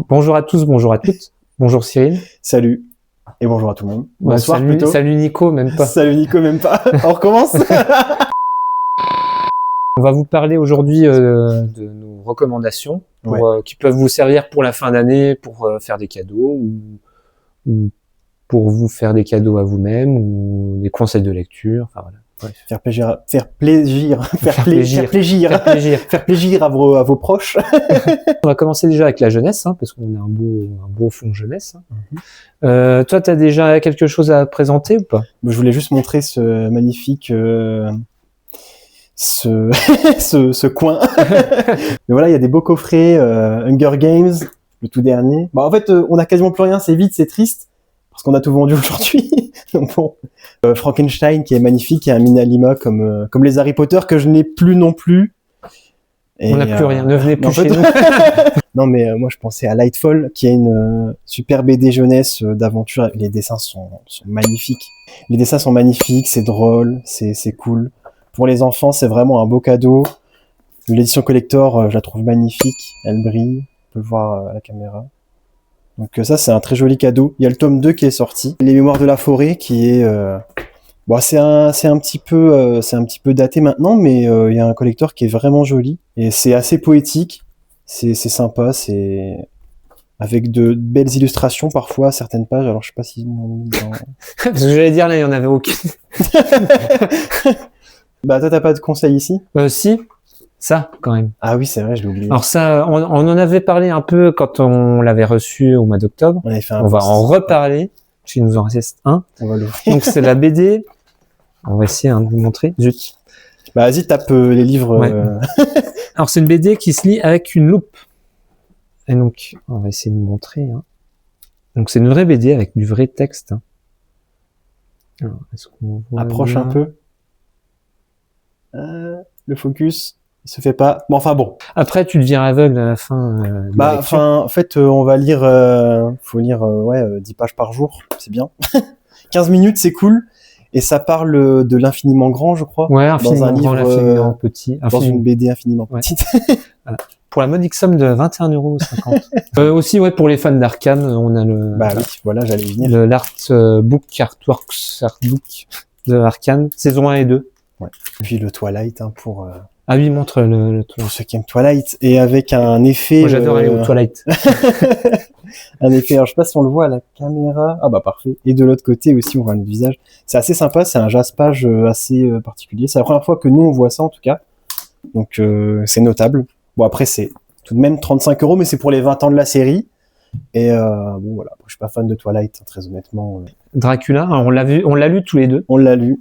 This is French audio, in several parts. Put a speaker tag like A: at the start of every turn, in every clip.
A: Bonjour à tous, bonjour à toutes. Bonjour Cyril.
B: Salut. Et bonjour à tout le monde. Bonsoir
A: salut,
B: plutôt.
A: Salut Nico, même pas.
B: Salut Nico, même pas. On recommence.
A: On va vous parler aujourd'hui de nos recommandations qui peuvent vous servir pour la fin d'année, pour faire des cadeaux ou pour vous faire des cadeaux à vous-même ou des conseils de lecture. Enfin voilà.
B: Ouais, faire plaisir à vos proches.
A: On va commencer déjà avec la jeunesse, parce qu'on a un beau fond jeunesse. Toi, tu as déjà quelque chose à présenter ou pas?
B: Je voulais juste montrer ce magnifique ce coin. Mais voilà, il y a des beaux coffrets Hunger Games, le tout dernier. En fait, on a quasiment plus rien, c'est vide, c'est triste parce qu'on a tout vendu aujourd'hui. Donc bon, Frankenstein qui est magnifique et un Minalima comme les Harry Potter que je n'ai plus non plus.
A: Et on n'a plus rien, ne venez plus chez nous.
B: Non mais moi je pensais à Lightfall qui est une super BD jeunesse d'aventure. Les dessins sont magnifiques. Les dessins sont magnifiques, c'est drôle, c'est cool. Pour les enfants, c'est vraiment un beau cadeau. L'édition collector, je la trouve magnifique, elle brille, on peut le voir à la caméra. Donc ça, c'est un très joli cadeau. Il y a le tome 2 qui est sorti, Les Mémoires de la Forêt, qui est... c'est un petit peu daté maintenant, mais il y a un collector qui est vraiment joli. Et c'est assez poétique, c'est sympa, c'est... avec de belles illustrations parfois, certaines pages. Alors je sais pas s'ils m'ont mis dans...
A: Parce que j'allais dire, là, il n'y en avait aucune.
B: Toi, t'as pas de conseils ici?
A: Si, ça, quand même.
B: Ah oui, c'est vrai, je l'ai oublié.
A: Alors ça, on en avait parlé un peu quand on l'avait reçu au mois d'octobre. On va en reparler, parce qu'il nous en reste un.
B: On va l'ouvrir.
A: Donc c'est la BD. On va essayer de vous montrer. Zut.
B: Vas-y, tape les livres.
A: Ouais. Alors c'est une BD qui se lit avec une loupe. Et donc, on va essayer de vous montrer. Donc c'est une vraie BD avec du vrai texte. Alors, est-ce qu'on voit
B: approche
A: bien
B: un peu. Le focus, il se fait pas. Mais enfin bon.
A: Après, tu deviens aveugle à la fin.
B: En fait, on va lire. Faut lire 10 pages par jour, c'est bien. 15 minutes, c'est cool. Et ça parle de l'infiniment grand, je crois.
A: Ouais, infiniment
B: dans un livre,
A: grand, l'infiniment petit.
B: Dans une BD infiniment petite.
A: Voilà. Pour la modique somme de 21,50 €. Aussi, pour les fans d'Arkham, on a le.
B: Oui, voilà, j'allais y venir.
A: L'artbook, artbook de Arkham, saison 1 et 2.
B: Ouais. Puis le Twilight pour.
A: Ah oui, montre le Twilight.
B: Pour ceux qui aiment Twilight et avec un effet.
A: Moi, j'adore aller au Twilight.
B: Un effet, alors je sais pas si on le voit à la caméra. Ah parfait. Et de l'autre côté aussi, on voit un visage. C'est assez sympa, c'est un jaspage assez particulier. C'est la première fois que nous on voit ça en tout cas. Donc c'est notable. Bon après c'est tout de même 35 €, mais c'est pour les 20 ans de la série. Et voilà, je suis pas fan de Twilight, très honnêtement.
A: Dracula, alors on l'a lu tous les deux.
B: On l'a lu.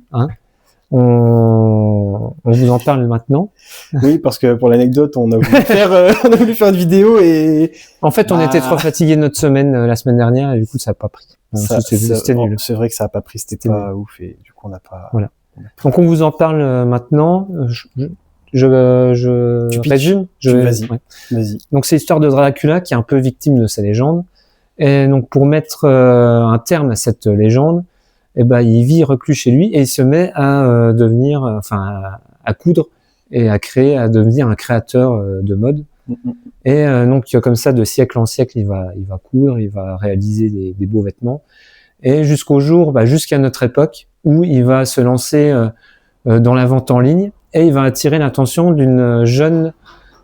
A: On vous en parle maintenant.
B: Oui, parce que pour l'anecdote, on a voulu faire une vidéo et...
A: En fait, on était trop fatigués notre semaine, la semaine dernière, et du coup, ça n'a pas pris. C'était nul.
B: C'est vrai que ça n'a pas pris, c'était pas ouf, et du coup, on n'a pas...
A: Voilà. Donc, on vous en parle maintenant. Je résume.
B: Vas-y.
A: Donc, c'est l'histoire de Dracula qui est un peu victime de sa légende. Et donc, pour mettre un terme à cette légende, il vit reclus chez lui et il se met à devenir, à coudre et à devenir un créateur de mode. Et donc comme ça, de siècle en siècle, il va coudre, il va réaliser des beaux vêtements. Et jusqu'au jour, jusqu'à notre époque, où il va se lancer dans la vente en ligne et il va attirer l'attention d'une jeune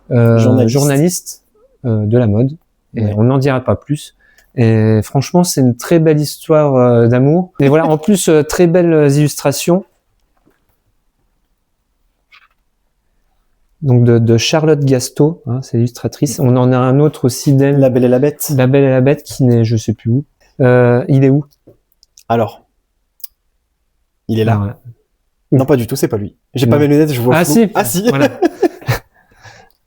A: journaliste de la mode. Et on n'en dira pas plus. Et franchement, c'est une très belle histoire d'amour. Et voilà, en plus, très belles illustrations. Donc de Charlotte Gasto, c'est l'illustratrice. On en a un autre aussi d'elle.
B: La Belle et la Bête.
A: La Belle et la Bête qui n'est, je sais plus où. Il est où?
B: Alors, il est là.
A: Voilà.
B: Non, pas du tout, c'est pas lui. J'ai pas mes lunettes, je vois flou.
A: Ah si. Voilà.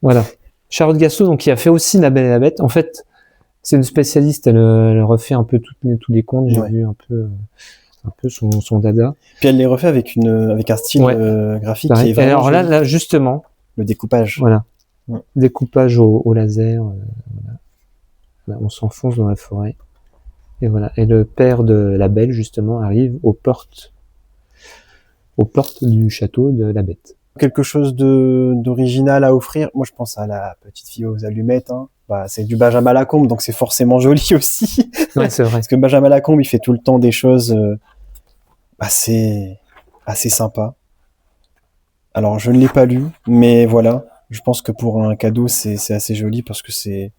A: Voilà. Charlotte Gasto, donc qui a fait aussi La Belle et la Bête. En fait, c'est une spécialiste, elle refait un peu tous les contes, j'ai vu un peu son dada.
B: Puis elle les refait avec un style graphique qui est vraiment
A: alors là, justement,
B: le découpage.
A: Voilà. Découpage au laser. Voilà, on s'enfonce dans la forêt. Et voilà. Et le père de la Belle, justement, arrive aux portes du château de la Bête.
B: Quelque chose d'original à offrir. Moi, je pense à la petite fille aux allumettes, c'est du Benjamin Lacombe, donc c'est forcément joli aussi.
A: Ouais, c'est vrai.
B: Parce que Benjamin Lacombe, il fait tout le temps des choses assez sympas. Alors, je ne l'ai pas lu, mais voilà. Je pense que pour un cadeau, c'est assez joli parce que c'est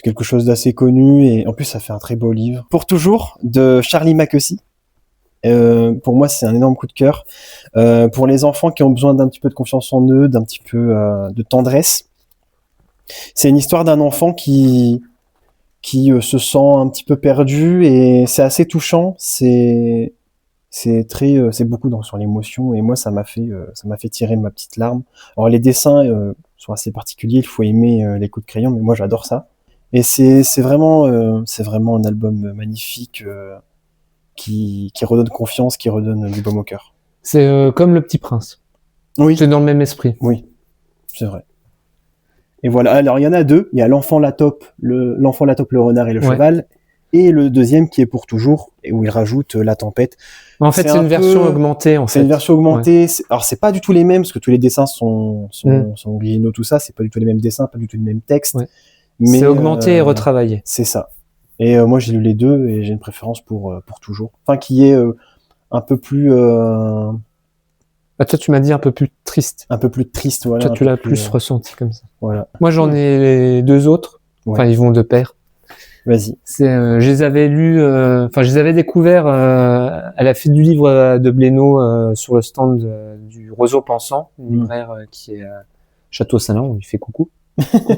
B: quelque chose d'assez connu et en plus, ça fait un très beau livre. Pour toujours, de Charlie Mackesy. Pour moi, c'est un énorme coup de cœur. Pour les enfants qui ont besoin d'un petit peu de confiance en eux, d'un petit peu de tendresse. C'est une histoire d'un enfant qui se sent un petit peu perdu et c'est assez touchant. C'est beaucoup sur l'émotion et moi ça m'a fait tirer ma petite larme. Alors les dessins sont assez particuliers, il faut aimer les coups de crayon, mais moi j'adore ça. Et c'est vraiment un album magnifique qui redonne confiance, qui redonne du baume au cœur.
A: C'est comme Le Petit Prince.
B: Oui.
A: C'est dans le même esprit.
B: Oui, c'est vrai. Et voilà. Alors il y en a deux. Il y a l'enfant la taupe, le renard et le cheval, et le deuxième qui est pour toujours et où il rajoute la tempête.
A: En fait, c'est une version augmentée.
B: C'est une version augmentée. Ouais. Alors c'est pas du tout les mêmes parce que tous les dessins sont originaux, tout ça. C'est pas du tout les mêmes dessins, pas du tout les mêmes textes.
A: Ouais.
B: Mais
A: c'est augmenté et retravaillé.
B: C'est ça. Et moi j'ai lu les deux et j'ai une préférence pour toujours. Enfin qui est un peu plus.
A: Toi, tu m'as dit un peu plus triste.
B: Un peu plus triste, voilà.
A: Toi, tu l'as plus ressenti comme ça.
B: Voilà.
A: Moi, j'en ai les deux autres. Ouais. Enfin, ils vont de pair.
B: Vas-y.
A: Je les avais lus, je les avais découverts à la fête du livre de Blénaud sur le stand du Roseau Pensant, une libraire qui est à Château-Salin. On lui fait coucou.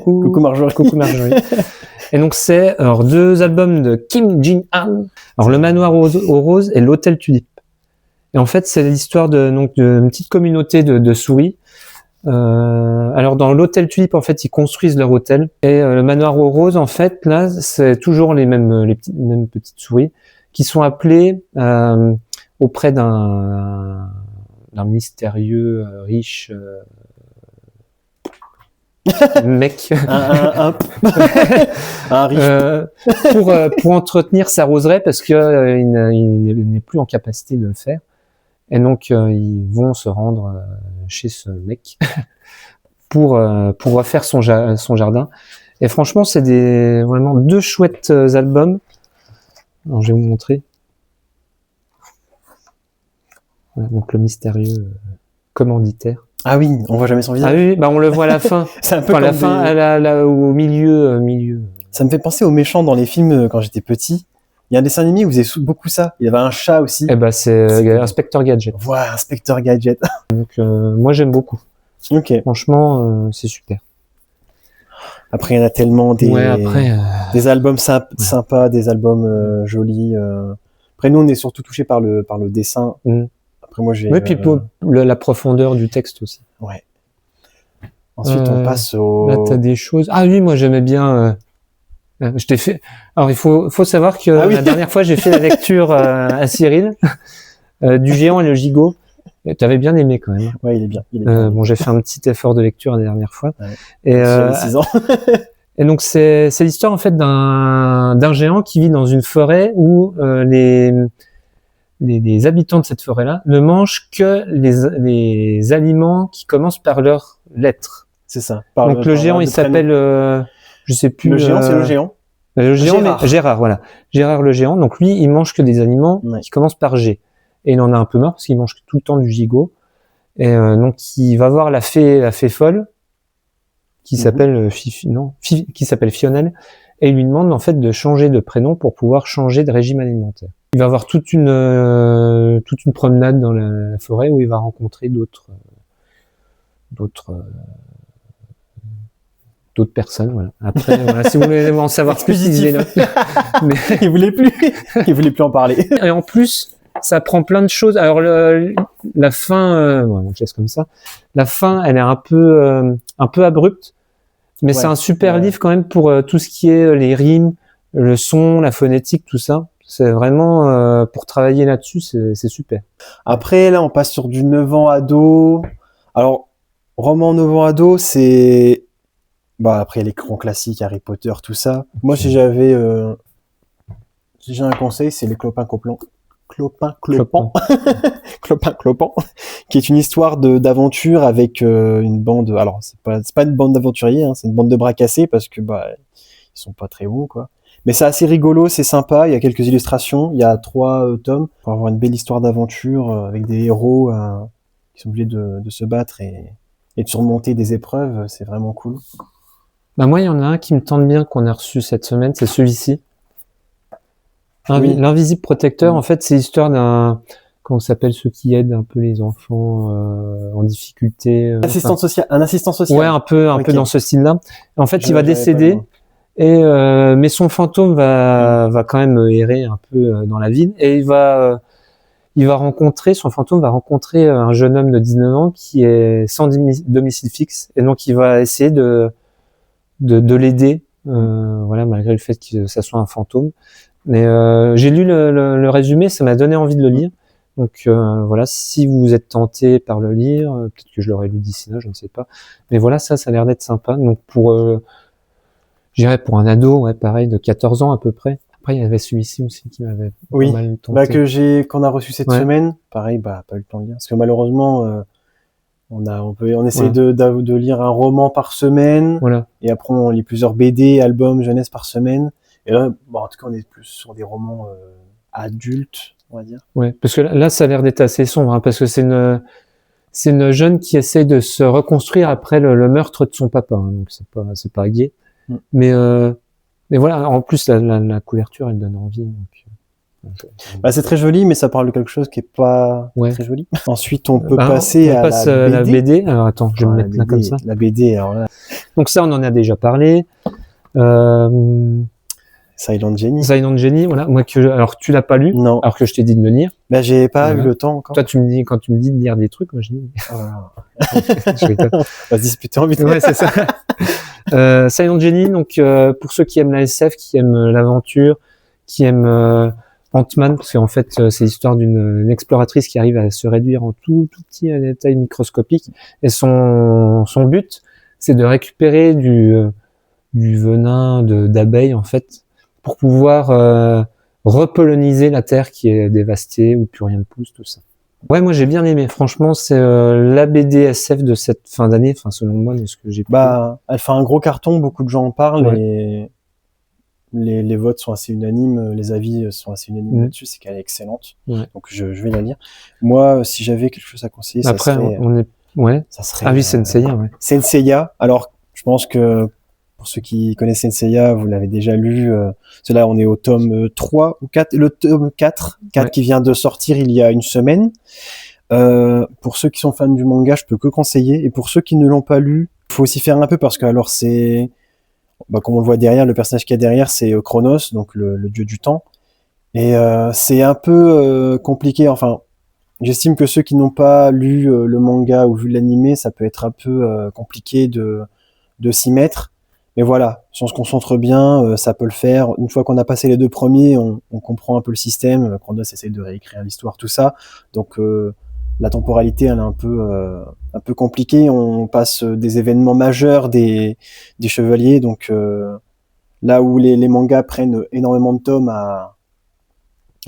B: Coucou Marjorie.
A: Coucou Marjorie. Et donc c'est deux albums de Kim Jin-han. Alors Le Manoir aux Roses et L'Hôtel Tulipe. Et en fait, c'est l'histoire d'une petite communauté de souris. Alors dans l'hôtel Tulipe, en fait, ils construisent leur hôtel. Et le Manoir aux Roses, en fait, là, c'est toujours les mêmes petites souris qui sont appelées auprès d'un mystérieux riche mec
B: un riche
A: pour entretenir sa roseraie parce que il n'est plus en capacité de le faire. Et donc, ils vont se rendre chez ce mec pour refaire son jardin. Et franchement, c'est vraiment deux chouettes albums. Alors, je vais vous montrer. Voilà, donc, le mystérieux commanditaire.
B: Ah oui, on voit jamais son visage.
A: Ah oui, on le voit à la fin.
B: C'est un peu
A: la fin, là, au milieu.
B: Ça me fait penser aux méchants dans les films quand j'étais petit. Il y a un dessin animé où vous faisait beaucoup ça. Il y avait un chat aussi.
A: Eh c'est Inspecteur Gadget.
B: Voilà, Inspecteur Gadget.
A: Donc, moi, j'aime beaucoup.
B: Ok.
A: Franchement, c'est super.
B: Après, il y en a tellement des albums sympas, des albums jolis. Après, nous, on est surtout touchés par le dessin. Après, moi,
A: oui, puis pour la profondeur du texte aussi.
B: Ouais. Ensuite, on passe au...
A: Là, t'as des choses... Ah oui, moi, j'aimais bien... je t'ai fait... Alors, il faut savoir que la dernière fois, j'ai fait la lecture à Cyril du Géant et le Gigot. T'avais bien aimé quand même.
B: Ouais, il est bien.
A: Bon, j'ai fait un petit effort de lecture la dernière fois.
B: Ouais.
A: Et
B: 6 ans.
A: et donc c'est l'histoire en fait d'un géant qui vit dans une forêt où les habitants de cette forêt-là ne mangent que les aliments qui commencent par leur lettre.
B: C'est ça.
A: Donc le géant, il s'appelle, je sais plus.
B: Le géant, c'est le géant.
A: Le géant, Gérard. Gérard, voilà. Gérard le géant. Donc lui, il mange que des aliments qui commencent par G. Et il en a un peu marre parce qu'il mange tout le temps du gigot. Et donc il va voir la fée folle qui s'appelle qui s'appelle Fionel, et il lui demande en fait de changer de prénom pour pouvoir changer de régime alimentaire. Il va avoir toute une promenade dans la forêt où il va rencontrer d'autres personnes, voilà. Après, voilà, si vous voulez en savoir plus, lisez-le. Mais
B: il voulait plus en parler.
A: Et en plus, ça prend plein de choses. Alors la fin, on laisse comme ça. La fin, elle est un peu abrupte, mais c'est un super livre quand même pour tout ce qui est les rimes, le son, la phonétique, tout ça. C'est vraiment pour travailler là-dessus, c'est super.
B: Après, là, on passe sur du 9 ans ado. Alors, roman 9 ans ado, c'est après les grands classiques, Harry Potter, tout ça. Moi, si j'ai un conseil, c'est les Clopin Clopin, Clopin, qui est une histoire d'aventure avec une bande. Alors c'est pas une bande d'aventuriers, hein, c'est une bande de bras cassés parce que ils sont pas très bons quoi. Mais c'est assez rigolo, c'est sympa. Il y a quelques illustrations. Il y a 3 tomes pour avoir une belle histoire d'aventure avec des héros qui sont obligés de se battre et de surmonter des épreuves. C'est vraiment cool.
A: Bah moi, il y en a un qui me tente bien qu'on a reçu cette semaine, c'est celui-ci.
B: Oui.
A: L'invisible protecteur, en fait, c'est l'histoire d'un, comment ça s'appelle, ceux qui aident un peu les enfants en difficulté.
B: Un assistant social.
A: Ouais, un peu
B: Ok.
A: dans ce style-là. En fait, il va
B: J'avais pas
A: décéder
B: lu.
A: et mais son fantôme va quand même errer un peu dans la ville et son fantôme va rencontrer un jeune homme de 19 ans qui est sans domicile fixe et donc il va essayer de l'aider, voilà, malgré le fait que ça soit un fantôme. Mais j'ai lu le résumé, ça m'a donné envie de le lire. Donc voilà, si vous êtes tenté par le lire, peut-être que je l'aurais lu d'ici là, je ne sais pas. Mais voilà, ça a l'air d'être sympa. Donc j'irais pour un ado, ouais, pareil, de 14 ans à peu près. Après, il y avait celui-ci aussi qui m'avait pas mal tenté.
B: Qu'on a reçu cette semaine. Pareil, pas eu le temps de lire. Parce que malheureusement, on essaye de lire un roman par semaine.
A: Voilà.
B: Et après, on lit plusieurs BD, albums, jeunesse par semaine. Et là, en tout cas, on est plus sur des romans adultes, on va dire.
A: Ouais, parce que là, ça a l'air d'être assez sombre, hein, parce que c'est une jeune qui essaie de se reconstruire après le meurtre de son papa, hein, donc c'est pas gai. Mais voilà, en plus la couverture, elle donne envie.
B: C'est très joli, mais ça parle de quelque chose qui est pas très joli. Ensuite, on peut passer
A: à la BD. Alors attends, je vais me mettre là comme ça.
B: La BD, alors là.
A: Donc ça, on en a déjà parlé.
B: Silent Jenny.
A: Silent Jenny, voilà. Alors tu l'as pas lu,
B: non.
A: Alors que je t'ai dit de le lire.
B: J'ai pas eu le temps encore.
A: Toi, quand tu me dis de lire des trucs, moi je dis.
B: On va se disputer en vite.
A: Ouais, c'est ça. Silent Jenny, donc pour ceux qui aiment la SF, qui aiment l'aventure, qui aiment Ant-Man, parce qu'en fait c'est l'histoire d'une exploratrice qui arrive à se réduire en tout petit à des tailles microscopiques, et son but c'est de récupérer du venin d'abeilles en fait pour pouvoir repoloniser la terre qui est dévastée où plus rien ne pousse, tout ça. Ouais, moi j'ai bien aimé. Franchement, c'est la BD SF de cette fin d'année, enfin selon moi, de ce que j'ai.
B: Elle fait un gros carton, beaucoup de gens en parlent et les votes sont assez unanimes, les avis sont assez unanimes là-dessus. C'est qu'elle est excellente. Donc je vais la lire. Moi, si j'avais quelque chose à conseiller, ça serait. Ça serait.
A: Ah oui, Senseiya. Ouais.
B: Senseiya. Alors, je pense que pour ceux qui connaissent Senseiya, vous l'avez déjà lu. Là, on est au tome 3 ou 4. Le tome 4 qui vient de sortir il y a une semaine. Pour ceux qui sont fans du manga, je peux que conseiller. Et pour ceux qui ne l'ont pas lu, il faut aussi faire un peu parce que alors c'est... comme on le voit derrière, le personnage qu'il y a derrière, c'est Chronos, donc le dieu du temps. Et c'est un peu compliqué. Enfin, j'estime que ceux qui n'ont pas lu le manga ou vu l'animé, ça peut être un peu compliqué de s'y mettre. Mais voilà, si on se concentre bien, ça peut le faire. Une fois qu'on a passé les 2 premiers, on comprend un peu le système. Chronos essaie de réécrire l'histoire, tout ça. Donc la temporalité, elle est un peu compliquée. On passe des événements majeurs des chevaliers. Donc là où les mangas prennent énormément de tomes à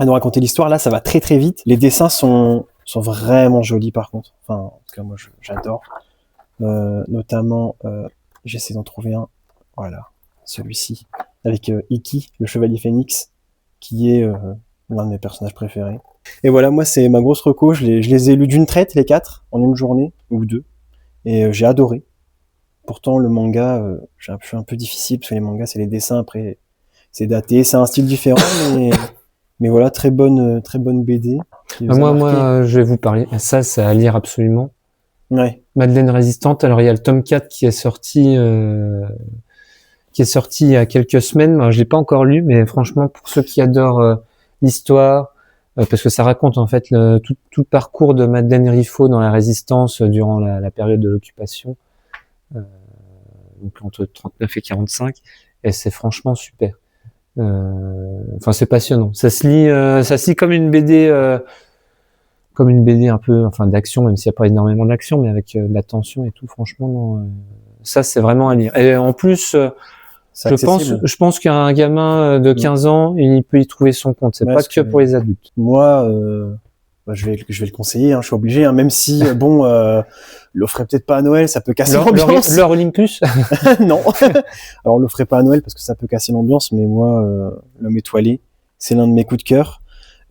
B: nous raconter l'histoire, là, ça va très très vite. Les dessins sont vraiment jolis par contre. Enfin, en tout cas, moi, j'adore. Notamment, j'essaie d'en trouver un. Voilà, celui-ci, avec Iki, le chevalier phénix, qui est l'un de mes personnages préférés. Et voilà, moi, c'est ma grosse reco. Je les ai lus d'une traite, les 4, en une journée, ou 2. Et j'ai adoré. Pourtant, le manga, je suis un peu difficile, parce que les mangas, c'est les dessins, après, c'est daté. C'est un style différent, mais voilà, très bonne BD.
A: Moi, je vais vous parler. Ça, c'est à lire absolument.
B: Ouais.
A: Madeleine Résistante. Alors, il y a le tome 4 qui est sorti il y a quelques semaines. Moi, je l'ai pas encore lu, mais franchement, pour ceux qui adorent l'histoire, parce que ça raconte en fait tout le parcours de Madeleine Riffaut dans la Résistance durant la période de l'occupation, donc entre 39 et 45, et c'est franchement super. Enfin, c'est passionnant. Ça se lit comme une BD. Comme une BD un peu, enfin d'action, même s'il n'y a pas énormément d'action, mais avec de la tension et tout, franchement, non, ça c'est vraiment à lire. Et en plus,
B: C'est accessible.
A: Je pense qu'un gamin de 15 ans, il peut y trouver son compte. C'est pas que pour les adultes.
B: Moi, je vais le conseiller, hein, je suis obligé, hein, même si, l'offrez peut-être pas à Noël, ça peut casser l'ambiance.
A: Leur Olympus?
B: Non. Alors, on l'offrait pas à Noël parce que ça peut casser l'ambiance, mais moi, L'homme étoilé, c'est l'un de mes coups de cœur.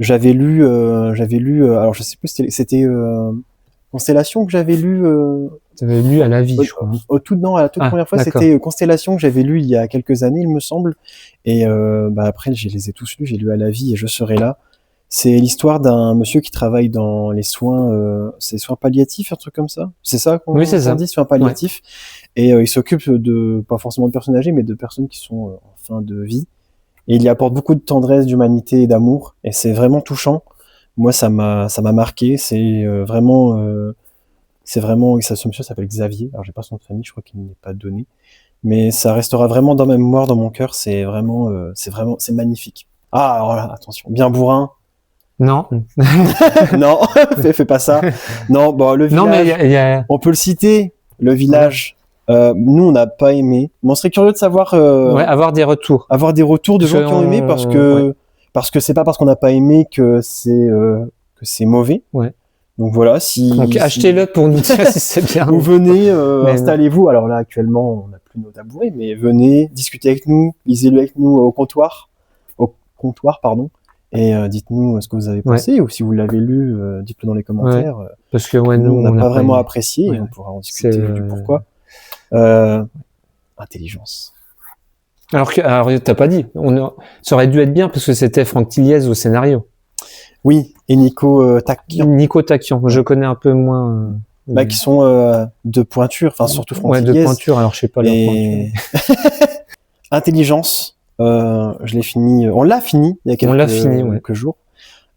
B: J'avais lu, alors je sais plus, c'était Constellation que j'avais lu.
A: T'avais lu à la vie, je crois.
B: À la toute première fois,
A: d'accord.
B: c'était Constellation que j'avais lu il y a quelques années, il me semble. Et après, je les ai tous lus. J'ai lu à la vie et Je serai là. C'est l'histoire d'un monsieur qui travaille dans les soins, c'est soins palliatifs, un truc comme ça. C'est ça qu'on dit, soins palliatifs. Ouais. Et il s'occupe pas forcément de personnes âgées, mais de personnes qui sont en fin de vie. Et il y apporte beaucoup de tendresse, d'humanité et d'amour. Et c'est vraiment touchant. Moi, ça m'a marqué. C'est vraiment, ce monsieur s'appelle Xavier. Alors, j'ai pas son nom de famille, je crois qu'il n'est pas donné. Mais ça restera vraiment dans ma mémoire, dans mon cœur. C'est c'est magnifique. Ah, alors là, attention. Bien bourrin.
A: Non.
B: Non, fais pas ça. Non, bon, le village.
A: Non, mais
B: on peut le citer. Le village. Nous, on n'a pas aimé. Mais on serait curieux de savoir.
A: Avoir des retours.
B: Avoir des retours de gens qui ont aimé parce que c'est pas parce qu'on n'a pas aimé que c'est mauvais.
A: Ouais.
B: Donc voilà,
A: donc achetez-le pour nous dire si c'est bien.
B: Vous venez, installez-vous. Alors là, actuellement, on n'a plus nos tabourets, mais venez discuter avec nous, lisez-le avec nous au comptoir, pardon. Et dites-nous ce que vous avez pensé, ou si vous l'avez lu, dites-le dans les commentaires. Ouais.
A: Parce que nous,
B: on n'a pas vraiment apprécié, et on pourra en discuter du pourquoi. Intelligence.
A: Alors t'as pas dit. Ça aurait dû être bien parce que c'était Franck Tilliez au scénario.
B: Oui, et Nico Takian.
A: Nico Takian, je connais un peu moins.
B: Qui sont de pointure, enfin surtout Franck Tilliez.
A: De pointure. Alors je sais pas leur pointure.
B: Intelligence. Je l'ai fini. On l'a fini il y a quelques jours.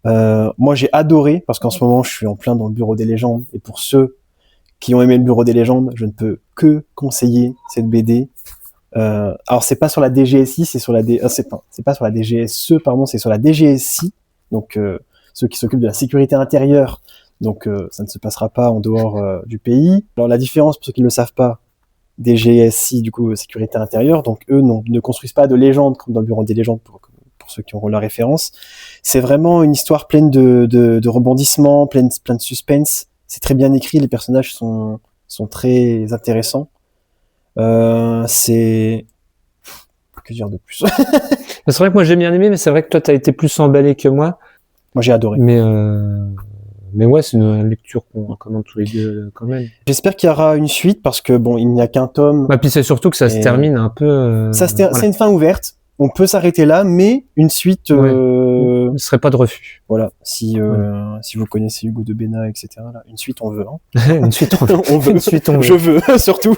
B: Moi, j'ai adoré parce qu'en ce moment, je suis en plein dans le Bureau des légendes. Et pour ceux qui ont aimé le Bureau des légendes, je ne peux que conseiller cette BD. Alors, c'est pas sur la DGSI, c'est sur la c'est pas sur la DGSE, pardon, c'est sur la DGSI. Donc, ceux qui s'occupent de la sécurité intérieure. Donc, ça ne se passera pas en dehors du pays. Alors, la différence, pour ceux qui ne le savent pas, DGSI, du coup, sécurité intérieure. Donc, eux ne construisent pas de légendes comme dans le Bureau des légendes pour ceux qui auront la référence. C'est vraiment une histoire pleine de rebondissements, pleine de suspense. C'est très bien écrit, les personnages sont très intéressants. Que dire de plus?
A: C'est vrai que moi j'ai bien aimé, mais c'est vrai que toi t'as été plus emballé que moi.
B: Moi j'ai adoré.
A: Mais ouais, c'est une lecture qu'on recommande tous les deux quand même.
B: J'espère qu'il y aura une suite parce que bon, il n'y a qu'un tome.
A: Puis c'est surtout que ça se termine un peu.
B: C'est une fin ouverte. On peut s'arrêter là, mais une suite.
A: Ce ne serait pas de refus.
B: Voilà. Si vous connaissez Hugo de Béna, etc. Là, une suite on veut. Hein.
A: Une suite on veut.
B: On veut.
A: Une suite on veut.
B: Je veux surtout.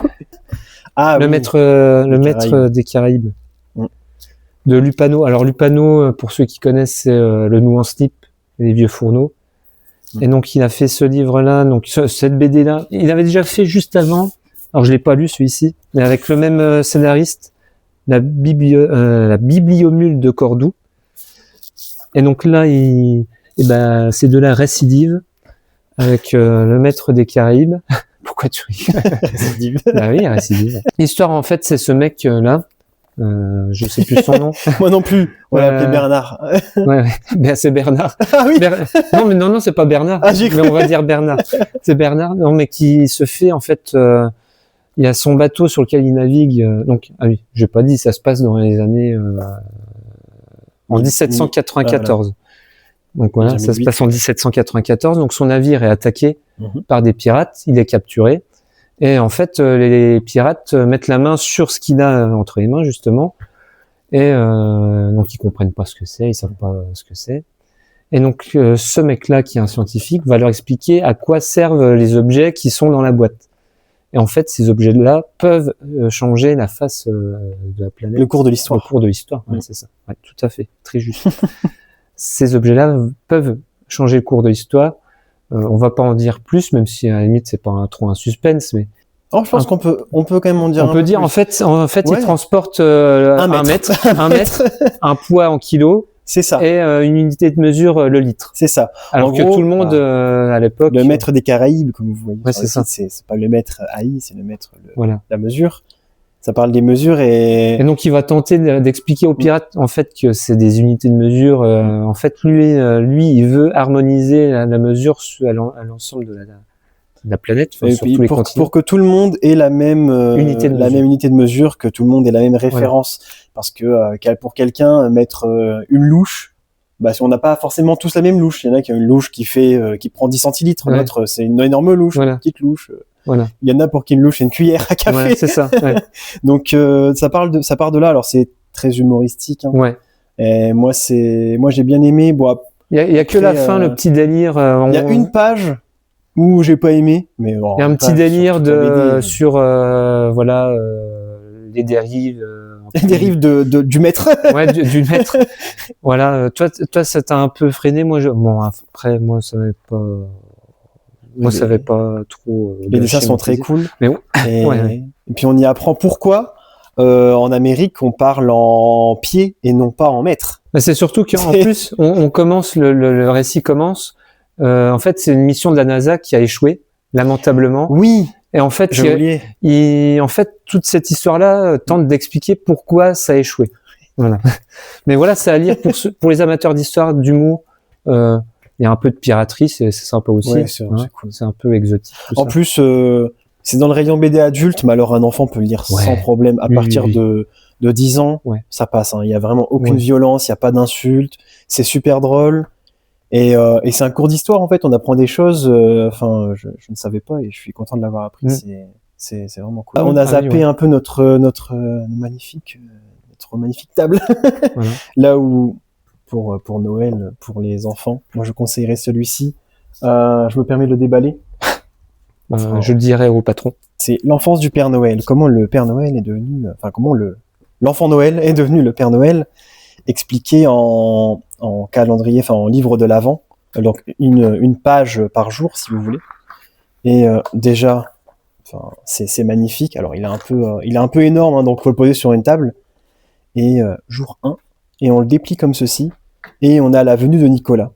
A: Le maître des Caraïbes. De Lupano. Alors Lupano, pour ceux qui connaissent, c'est le Nou en slip, les vieux fourneaux. Et donc il a fait ce livre-là, donc cette BD-là, il avait déjà fait juste avant. Alors je l'ai pas lu celui-ci, mais avec le même scénariste, la Bibliomule de Cordoue. Et donc là, c'est de la récidive avec le maître des Caraïbes. Pourquoi tu rigoles?
B: Récidive.
A: Bah oui, récidive. L'histoire en fait, c'est ce mec-là. Je sais plus son nom.
B: Moi non plus. On l'a appelé Bernard.
A: Ouais, c'est Bernard.
B: Ah oui.
A: Non, c'est pas Bernard. Mais on va dire Bernard. C'est Bernard. Non, mais qui se fait en fait. Il y a son bateau sur lequel il navigue. Donc, j'ai pas dit. Ça se passe dans les années en 1794. Donc voilà, ça se passe en 1794. Donc son navire est attaqué par des pirates. Il est capturé. Et en fait, les pirates mettent la main sur ce qu'il a entre les mains, justement. Et donc, ils comprennent pas ce que c'est, ils savent pas ce que c'est. Et donc, ce mec-là, qui est un scientifique, va leur expliquer à quoi servent les objets qui sont dans la boîte. Et en fait, ces objets-là peuvent changer la face de la planète.
B: Le cours de l'histoire.
A: Le cours de l'histoire, ouais, c'est ça. Ouais, tout à fait, très juste. Ces objets-là peuvent changer le cours de l'histoire. On va pas en dire plus, même si à la limite c'est pas trop un suspense, mais.
B: Oh, je pense qu'on peut quand même en dire.
A: On peut dire
B: plus.
A: en fait, il transporte un mètre, un poids en kilos.
B: C'est ça.
A: Et une unité de mesure, le litre.
B: C'est ça.
A: Alors que tout le monde à l'époque.
B: Le maître des Caraïbes, comme vous voyez.
A: Ouais, c'est ça.
B: C'est pas le maître AI, c'est le maître
A: voilà.
B: la mesure. Ça parle des mesures
A: Et donc il va tenter d'expliquer aux pirates en fait que c'est des unités de mesure. En fait, lui, il veut harmoniser la mesure à l'ensemble de la planète,
B: et
A: sur
B: puis
A: tous les continents.
B: pour que tout le monde ait la même même unité de mesure, que tout le monde ait la même référence. Voilà. Parce que pour quelqu'un mettre une louche, bah si on n'a pas forcément tous la même louche. Il y en a qui a une louche qui prend 10 centilitres, l'autre c'est une énorme louche, une petite louche.
A: Voilà.
B: Il y en a pour qui une louche c'est une cuillère à café.
A: Ouais, c'est ça. Ouais.
B: Donc ça part de là. Alors c'est très humoristique. Hein.
A: Ouais.
B: Et moi j'ai bien aimé. Bon,
A: il y a que la fin, le petit délire.
B: Il y a une page où j'ai pas aimé, mais bon,
A: il y a un petit délire sur voilà les dérives.
B: Les dérives du maître.
A: Ouais, du maître. Voilà. Toi, ça t'a un peu freiné. Bon, après, moi, ça m'avait pas. Moi, ça n'avait pas trop.
B: Les dessins sont très cool.
A: Mais bon.
B: Et puis on y apprend pourquoi en Amérique on parle en pied et non pas en mètre.
A: Mais c'est surtout qu'en plus on commence le récit commence. En fait, c'est une mission de la NASA qui a échoué lamentablement.
B: Oui.
A: Et en fait, en fait, toute cette histoire-là tente d'expliquer pourquoi ça a échoué. Voilà. Mais voilà, c'est à lire pour les amateurs d'histoire, d'humour. Il y a un peu de piraterie, c'est sympa aussi.
B: Ouais, c'est cool.
A: C'est un peu exotique.
B: En plus, c'est dans le rayon BD adulte, mais alors un enfant peut le lire sans problème. À partir de 10 ans, ça passe. Hein. Il y a vraiment aucune violence, il y a pas d'insultes. C'est super drôle. Et c'est un cours d'histoire, en fait. On apprend des choses. Enfin, je ne savais pas et je suis content de l'avoir appris. C'est vraiment cool. On a zappé un peu notre magnifique table. Voilà. Là où pour Noël, pour les enfants, moi je conseillerais celui-ci. Je me permets de le déballer.
A: Je le dirai au patron.
B: C'est l'enfance du Père Noël. Comment le Père Noël est devenu, comment l'enfant Noël est devenu le Père Noël, expliqué en calendrier, en livre de l'Avent. Donc une page par jour, si vous voulez. Et déjà, c'est magnifique. Alors il est un peu énorme, hein, donc faut le poser sur une table. Et jour 1, et on le déplie comme ceci, et on a la venue de Nicolas,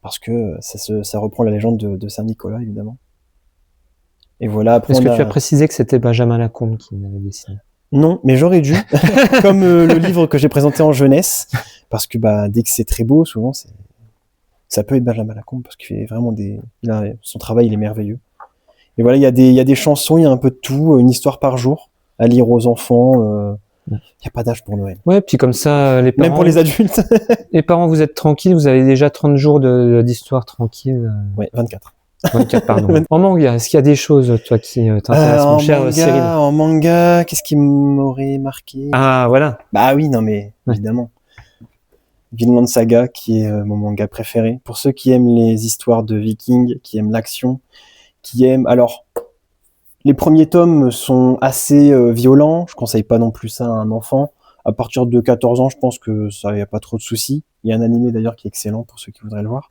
B: parce que ça reprend la légende de Saint Nicolas, évidemment. Et voilà.
A: Est-ce que tu as précisé que c'était Benjamin Lacombe qui l'avait dessiné? Non,
B: mais j'aurais dû, comme le livre que j'ai présenté en jeunesse, parce que dès que c'est très beau, souvent ça peut être Benjamin Lacombe, parce qu'il fait vraiment son travail, il est merveilleux. Et voilà, il y a des chansons, il y a un peu de tout, une histoire par jour à lire aux enfants. Il n'y a pas d'âge pour Noël.
A: Ouais, puis comme ça, les parents...
B: Même pour les adultes.
A: Les parents, vous êtes tranquilles, vous avez déjà 30 jours d'histoire tranquille.
B: Ouais, 24.
A: 24, pardon. En manga, est-ce qu'il y a des choses, toi, qui t'intéressent, mon cher Cyril?
B: En manga, qu'est-ce qui m'aurait marqué?
A: Ah, voilà.
B: Bah oui, non mais, évidemment. Vinland Saga, qui est mon manga préféré. Pour ceux qui aiment les histoires de vikings, qui aiment l'action, qui aiment... Alors, les premiers tomes sont assez violents. Je conseille pas non plus ça à un enfant. À partir de 14 ans, je pense que ça y a pas trop de soucis. Il y a un animé d'ailleurs qui est excellent pour ceux qui voudraient le voir.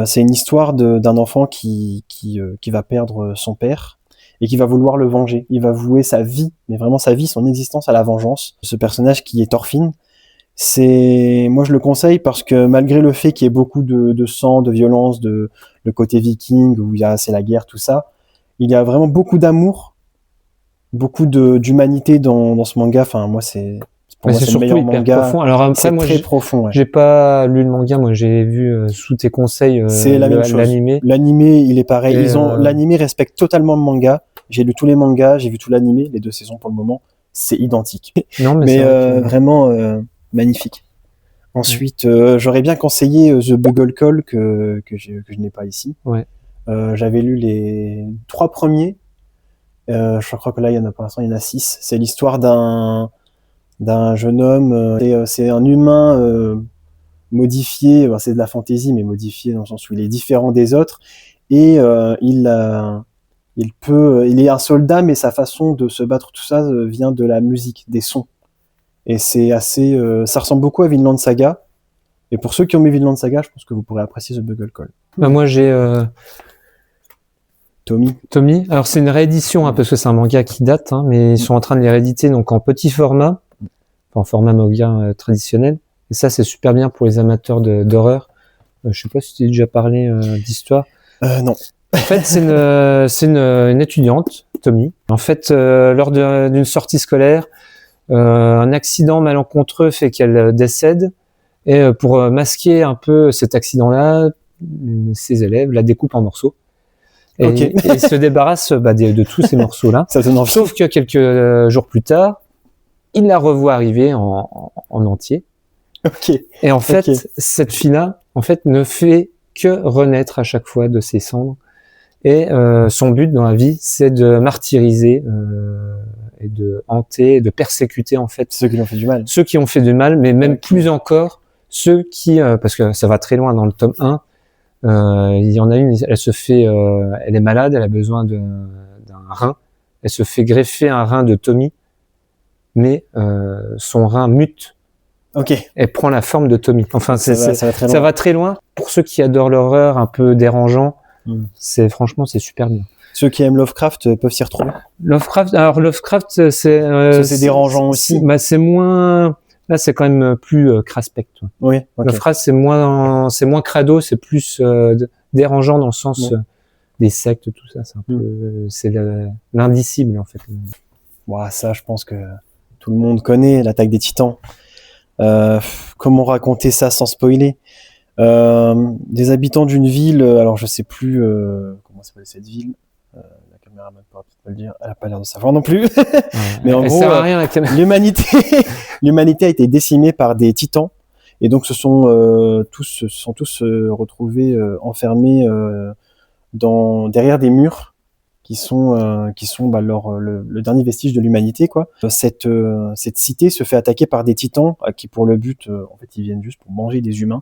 B: C'est une histoire d'un enfant qui va perdre son père et qui va vouloir le venger. Il va vouer sa vie, mais vraiment sa vie, son existence à la vengeance. Ce personnage qui est Thorfinn, moi je le conseille parce que malgré le fait qu'il y ait beaucoup de sang, de violence, le côté viking où c'est la guerre, tout ça, il y a vraiment beaucoup d'amour, beaucoup d'humanité dans ce manga. Enfin, moi, c'est le meilleur manga.
A: Profond. Alors après, moi,
B: très profond. Ouais.
A: J'ai pas lu le manga, moi, j'ai vu sous tes conseils
B: c'est la même chose.
A: L'animé.
B: L'animé, il est pareil. L'animé respecte totalement le manga. J'ai lu tous les mangas, j'ai vu tout l'animé, les 2 saisons pour le moment. C'est identique.
A: Non, mais
B: vraiment magnifique. Ensuite, j'aurais bien conseillé The Bugle Call que je n'ai pas ici.
A: Ouais.
B: J'avais lu les 3 premiers. Je crois que là, il y en a pour l'instant, il y en a 6. C'est l'histoire d'un jeune homme. C'est un humain modifié. C'est de la fantaisie, mais modifié dans le sens où il est différent des autres. Et il est un soldat, mais sa façon de se battre, tout ça, vient de la musique, des sons. Et c'est assez... ça ressemble beaucoup à Vinland Saga. Et pour ceux qui ont mis Vinland Saga, je pense que vous pourrez apprécier The Bugle Call.
A: Moi, j'ai...
B: Tommy.
A: Alors, c'est une réédition, parce que c'est un manga qui date, mais ils sont en train de les rééditer donc en petit format, en format manga traditionnel. Et ça, c'est super bien pour les amateurs d'horreur. Je sais pas si tu as déjà parlé d'histoire.
B: Non.
A: En fait, c'est une étudiante Tommy. En fait, lors d'une sortie scolaire, un accident malencontreux fait qu'elle décède. Et pour masquer un peu cet accident-là, ses élèves la découpent en morceaux. Et ils se débarrassent de tous ces morceaux-là. Sauf que quelques jours plus tard, il la revoit arriver en entier. Et en fait, cette fille-là, en fait, ne fait que renaître à chaque fois de ses cendres. Et son but dans la vie, c'est de martyriser et de hanter, et de persécuter en fait
B: ceux qui ont fait du mal.
A: Ceux qui ont fait du mal, mais même plus encore ceux qui, parce que ça va très loin dans le tome 1. Il y en a une, elle est malade, elle a besoin d'un rein. Elle se fait greffer un rein de Tommy, mais son rein mute. Elle prend la forme de Tommy. Enfin, ça va très loin. Pour ceux qui adorent l'horreur un peu dérangeant, franchement, c'est super bien.
B: Ceux qui aiment Lovecraft peuvent s'y retrouver.
A: Lovecraft, c'est
B: dérangeant aussi.
A: C'est moins. Là, c'est quand même plus craspec.
B: Oui.
A: Lovecraft, c'est moins crado, c'est plus dérangeant dans le sens des sectes, tout ça. C'est un peu, c'est l'indicible en fait.
B: Ça, je pense que tout le monde connaît l'Attaque des Titans. Comment raconter ça sans spoiler? Des habitants d'une ville, alors je sais plus comment s'appelle cette ville. La caméra ne peut pas le dire, elle a pas l'air de savoir non plus. Mais en gros,
A: sert à rien, la caméra.
B: l'humanité a été décimée par des titans, et donc se sont tous retrouvés enfermés derrière des murs qui sont le dernier vestige de l'humanité, quoi. Cette cité se fait attaquer par des titans qui, pour le but, en fait, ils viennent juste pour manger des humains.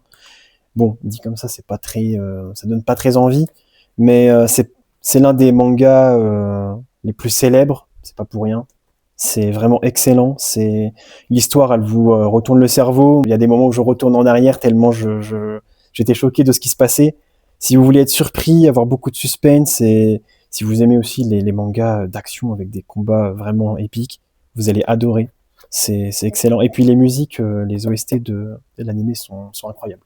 B: Bon, dit comme ça, c'est pas très, ça donne pas très envie, mais c'est l'un des mangas les plus célèbres. C'est pas pour rien. C'est vraiment excellent. C'est l'histoire, elle vous retourne le cerveau. Il y a des moments où je retourne en arrière tellement j'étais choqué de ce qui se passait. Si vous voulez être surpris, avoir beaucoup de suspense, et si vous aimez aussi les mangas d'action avec des combats vraiment épiques, vous allez adorer. C'est excellent. Et puis les musiques, les OST de l'anime sont incroyables.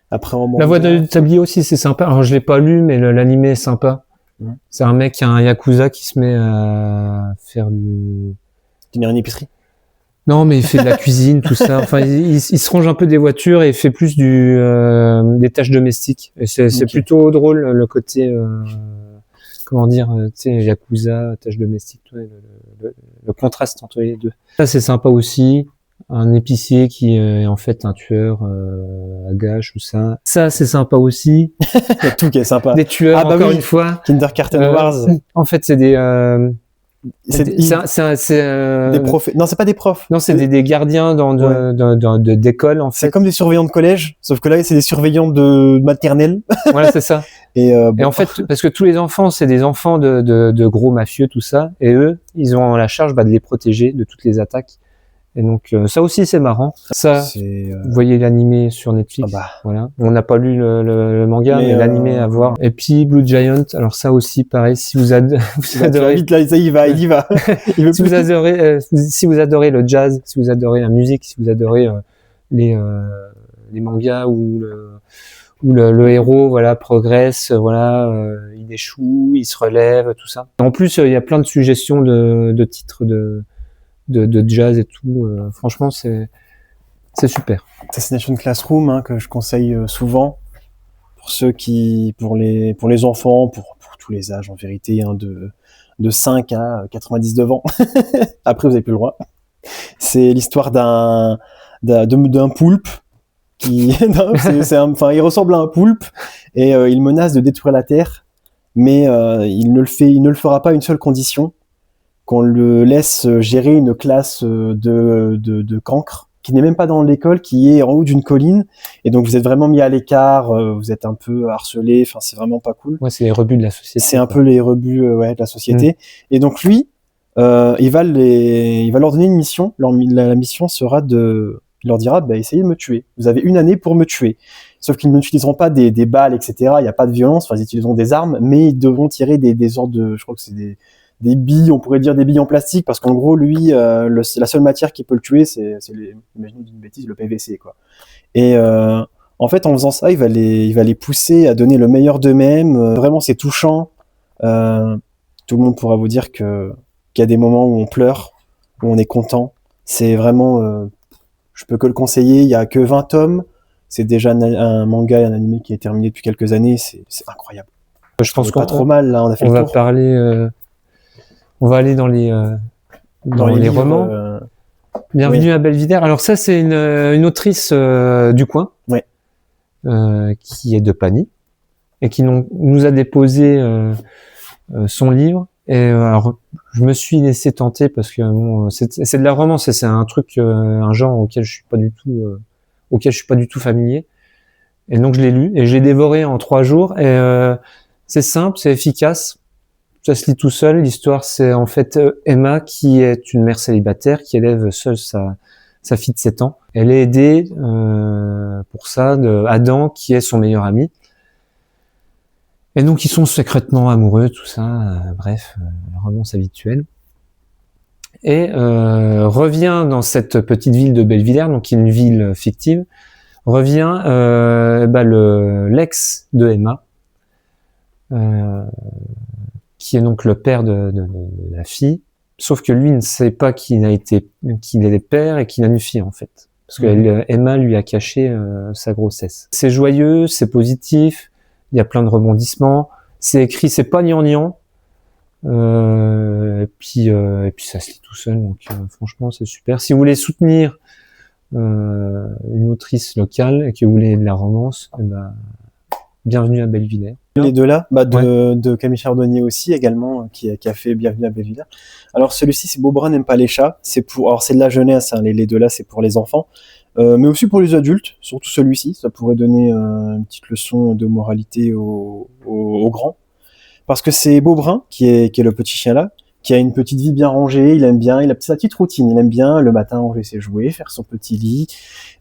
B: Après,
A: la voix de Tablier aussi, c'est sympa. Alors, je l'ai pas lu, mais l'anime est sympa. C'est un mec, un yakuza qui se met à faire
B: tenir une épicerie.
A: Non, mais il fait de la cuisine, tout ça. Enfin, il se range un peu des voitures et il fait plus des tâches domestiques. Et c'est plutôt drôle, le côté, comment dire, tu sais, yakuza, tâches domestiques, le contraste entre les deux. Ça, c'est sympa aussi. Un épicier qui est en fait un tueur à gages, tout ça. Ça, c'est sympa aussi.
B: Il y a tout qui est sympa.
A: Des tueurs, encore une fois.
B: Kindergarten Wars.
A: En fait, c'est des...
B: des profs. Non, c'est pas des profs.
A: Non, c'est des gardiens d'école, en fait.
B: C'est comme des surveillants de collège, sauf que là, c'est des surveillants de maternelle.
A: Voilà, c'est ça. Et en fait, parce que tous les enfants, c'est des enfants de gros mafieux, tout ça. Et eux, ils ont la charge de les protéger de toutes les attaques. Et donc ça aussi c'est marrant. Ça, vous voyez l'animé sur Netflix. Voilà. On n'a pas lu le manga, mais l'animé à voir. Et puis Blue Giant. Alors ça aussi pareil. Si vous adorez,
B: vite là, ça y va. Il veut
A: si vous adorez le jazz, si vous adorez la musique, si vous adorez les mangas où le héros progresse, il échoue, il se relève, tout ça. En plus il y a plein de suggestions de titres de jazz et tout. Franchement, c'est super.
B: Assassination Classroom, que je conseille souvent pour les enfants, pour tous les âges en vérité, de 5 à 99 ans. Après, vous avez plus le droit. C'est l'histoire d'un poulpe qui, il ressemble à un poulpe et il menace de détruire la Terre, mais il ne le fera pas à une seule condition: qu'on le laisse gérer une classe de cancres qui n'est même pas dans l'école, qui est en haut d'une colline, et donc vous êtes vraiment mis à l'écart, vous êtes un peu harcelé, enfin c'est vraiment pas cool.
A: Ouais, c'est les rebuts de la société.
B: C'est un peu les rebuts de la société. Et donc lui, il va leur donner une mission. La mission sera il leur dira, essayez de me tuer. Vous avez 1 année pour me tuer. Sauf qu'ils n'utiliseront pas des balles, etc. Il n'y a pas de violence. Ils utiliseront des armes, mais ils devront tirer des sortes je crois que c'est des billes, on pourrait dire des billes en plastique, parce qu'en gros, lui, la seule matière qui peut le tuer, c'est imaginons d'une bêtise, le PVC, quoi. Et en fait, en faisant ça, il va les pousser à donner le meilleur d'eux-mêmes. Vraiment, c'est touchant. Tout le monde pourra vous dire qu'il y a des moments où on pleure, où on est content. C'est vraiment, je peux que le conseiller. Il y a que 20 tomes. C'est déjà un manga et un animé qui est terminé depuis quelques années. C'est incroyable.
A: Je pense qu'on
B: pas trop mal là. On a fait
A: on
B: le
A: va
B: tour.
A: parler. On va aller dans les les
B: livres,
A: romans. Bienvenue
B: oui.
A: à Belvidère. Alors ça, c'est une autrice du coin,
B: Ouais.
A: qui est de Pagny et qui nous a déposé son livre. Et alors, je me suis laissé tenter parce que bon, c'est de la romance et c'est un truc, un genre auquel je suis pas du tout familier. Et donc je l'ai lu et j'ai dévoré en 3 jours. Et c'est simple, c'est efficace. Ça se lit tout seul. L'histoire, c'est en fait Emma qui est une mère célibataire qui élève seule sa fille de 7 ans. Elle est aidée pour ça de Adam qui est son meilleur ami. Et donc ils sont secrètement amoureux, tout ça. Bref, la romance habituelle. Et revient dans cette petite ville de Belvidère, donc qui est une ville fictive, revient l'ex de Emma. Qui est donc le père de la fille, sauf que lui ne sait pas qu'il est père et qu'il a une fille en fait, parce que Emma lui a caché sa grossesse. C'est joyeux, c'est positif, il y a plein de rebondissements, c'est écrit, c'est pas gnangnan, et puis ça se lit tout seul, donc franchement c'est super. Si vous voulez soutenir une autrice locale et que vous voulez de la romance, bienvenue à Belvidère.
B: Les deux là, de Camille Chardonnier aussi également, qui a fait Bienvenue à Belvidère. Alors celui-ci, c'est Beaubrun n'aime pas les chats. Alors c'est de la jeunesse, hein, les deux là, c'est pour les enfants, mais aussi pour les adultes. Surtout celui-ci, ça pourrait donner une petite leçon de moralité aux grands, parce que c'est Beaubrun qui est le petit chien là, qui a une petite vie bien rangée. Il aime bien, il a sa petite routine. Il aime bien le matin ranger ses jouets, faire son petit lit.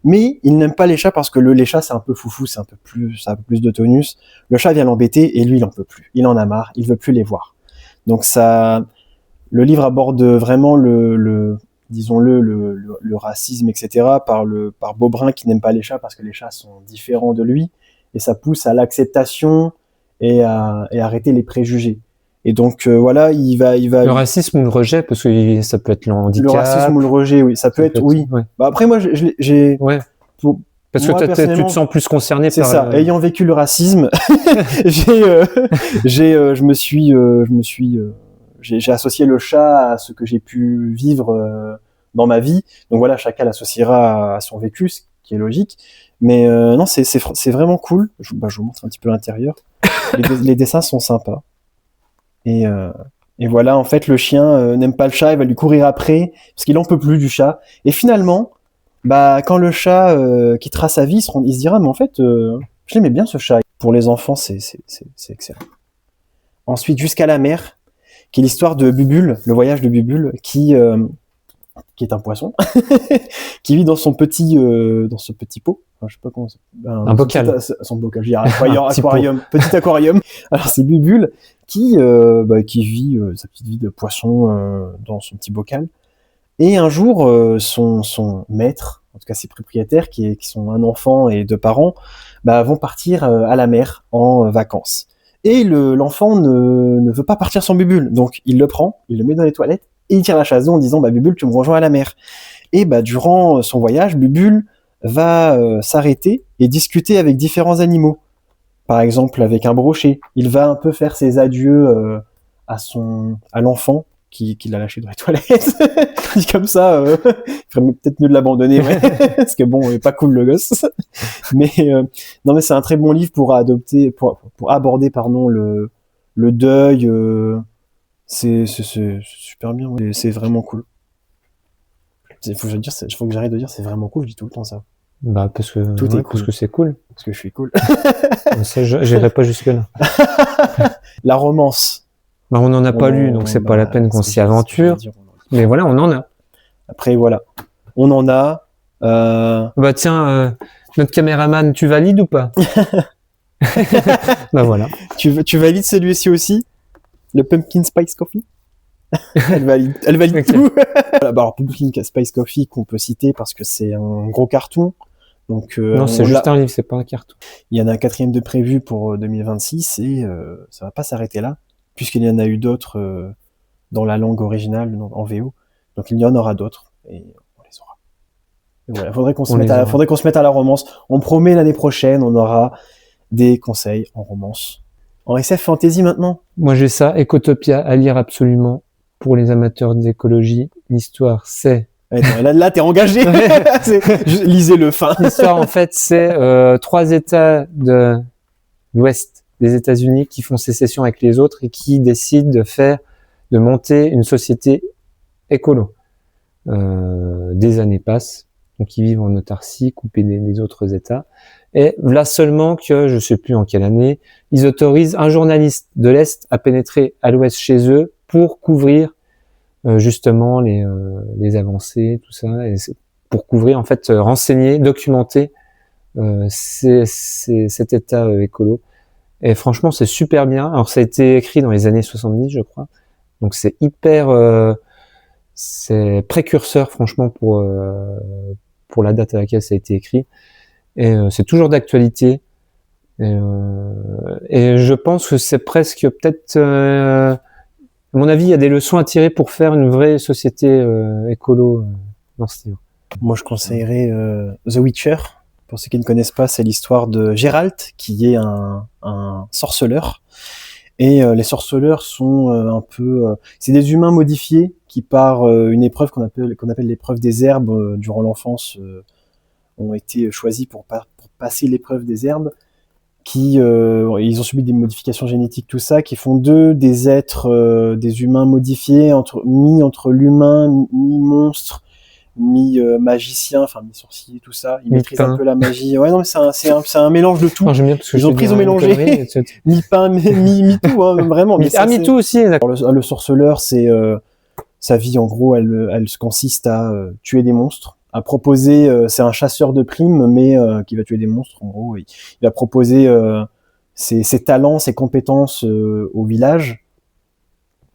B: Mais il n'aime pas les chats parce que les chats, c'est un peu foufou, ça a un peu plus de tonus. Le chat vient l'embêter et lui, il en peut plus. Il en a marre, il veut plus les voir. Donc le livre aborde vraiment disons-le, le racisme, etc. par Beaubrun qui n'aime pas les chats parce que les chats sont différents de lui. Et ça pousse à l'acceptation et à arrêter les préjugés. Et donc voilà, il va
A: le racisme ou le rejet, parce que ça peut être le handicap.
B: Le racisme ou le rejet, oui, ça peut être oui.
A: Ouais.
B: Bah après moi j'ai
A: parce que tu te sens plus concerné
B: c'est
A: par
B: ça. Ayant vécu le racisme, j'ai associé le chat à ce que j'ai pu vivre dans ma vie. Donc voilà, chacun l'associera à son vécu, ce qui est logique. Mais non, c'est vraiment cool. Je vous montre un petit peu l'intérieur. Les dessins sont sympas. Et voilà, en fait, le chien n'aime pas le chat, il va lui courir après, parce qu'il en peut plus du chat. Et finalement, quand le chat quittera sa vie, il se dira, mais en fait, je l'aimais bien ce chat. Pour les enfants, c'est excellent. Ensuite, Jusqu'à la mer, qui est l'histoire de Bubule, le voyage de Bubule, qui est un poisson, qui vit dans ce petit pot. Enfin, je sais pas comment
A: un bocal.
B: Son bocal, je dirais aquarium, petit aquarium. Alors c'est Bubule qui vit sa petite vie de poisson dans son petit bocal. Et un jour, son maître, en tout cas ses propriétaires, qui sont un enfant et 2 parents, vont partir à la mer en vacances. Et l'enfant ne veut pas partir sans Bubule, donc il le prend, il le met dans les toilettes et il tire la chasse d'eau en disant Bubule, tu me rejoins à la mer. Et durant son voyage, Bubule va s'arrêter et discuter avec différents animaux. Par exemple, avec un brochet, il va un peu faire ses adieux à l'enfant qui l'a lâché dans les toilettes. Dit comme ça, il ferait peut-être mieux de l'abandonner, ouais. Parce que bon, il est pas cool le gosse. Mais non, mais c'est un très bon livre pour aborder le deuil. C'est super bien, ouais. C'est vraiment cool. Faut que j'arrête de dire c'est vraiment cool, je dis tout le temps ça.
A: Parce que tout est cool. Parce que c'est cool.
B: Parce que je suis cool.
A: Ça, j'irai pas jusque là.
B: La romance.
A: On n'en a pas lu, donc c'est pas la peine qu'on s'y aventure. Mais voilà, on en a.
B: Après, voilà. On en a.
A: Tiens, notre caméraman, tu valides ou pas? Voilà.
B: Tu valides celui-ci aussi? Le Pumpkin Spice Coffee? Elle valide tout. Voilà, alors Pumpkin Spice Coffee qu'on peut citer parce que c'est un gros carton. Donc,
A: non, c'est juste un livre, c'est pas un carton.
B: Il y en a un 4e de prévu pour 2026 et ça va pas s'arrêter là. puisqu'il y en a eu d'autres dans la langue originale, en VO. Donc il y en aura d'autres, et on les aura. Et voilà, faudrait qu'on se mette à la romance. On promet l'année prochaine, on aura des conseils en romance. En SF Fantasy maintenant.
A: Moi j'ai ça, Ecotopia, à lire absolument pour les amateurs d'écologie. L'histoire c'est...
B: Là t'es engagé. Lisez-le fin.
A: L'histoire en fait c'est 3 États de l'Ouest des États-Unis qui font sécession avec les autres et qui décident de monter une société écolo. Des années passent, donc ils vivent en autarcie, coupés des autres États. Et là seulement que, je sais plus en quelle année, ils autorisent un journaliste de l'Est à pénétrer à l'Ouest chez eux pour couvrir justement les avancées, tout ça, et pour couvrir en fait, renseigner, documenter cet État écolo. Et franchement, c'est super bien. Alors ça a été écrit dans les années 70, je crois. Donc c'est hyper, c'est précurseur franchement pour la date à laquelle ça a été écrit. Et c'est toujours d'actualité. Et je pense que c'est presque peut-être, à mon avis, il y a des leçons à tirer pour faire une vraie société écolo dans ce livre.
B: Moi, je conseillerais The Witcher. Pour ceux qui ne connaissent pas, c'est l'histoire de Geralt, qui est un sorceleur. Et les sorceleurs sont un peu... c'est des humains modifiés qui, par une épreuve qu'on appelle l'épreuve des herbes, durant l'enfance, ont été choisis pour passer l'épreuve des herbes, ils ont subi des modifications génétiques, tout ça, qui font d'eux des êtres, des humains modifiés, mis entre l'humain, mi-monstre, mi-magicien, enfin mi-sorcier, tout ça. Ils maîtrisent un peu la magie. Ouais, non, mais c'est un mélange de tout.
A: Non, j'aime bien parce que
B: ils ont mélangé mi-pain, mi-tout, hein, vraiment.
A: Mi-tout aussi, d'accord.
B: Le sorceleur, sa vie, en gros, elle consiste à tuer des monstres, à proposer, c'est un chasseur de primes, mais qui va tuer des monstres, en gros. Il va proposer ses talents, ses compétences au village,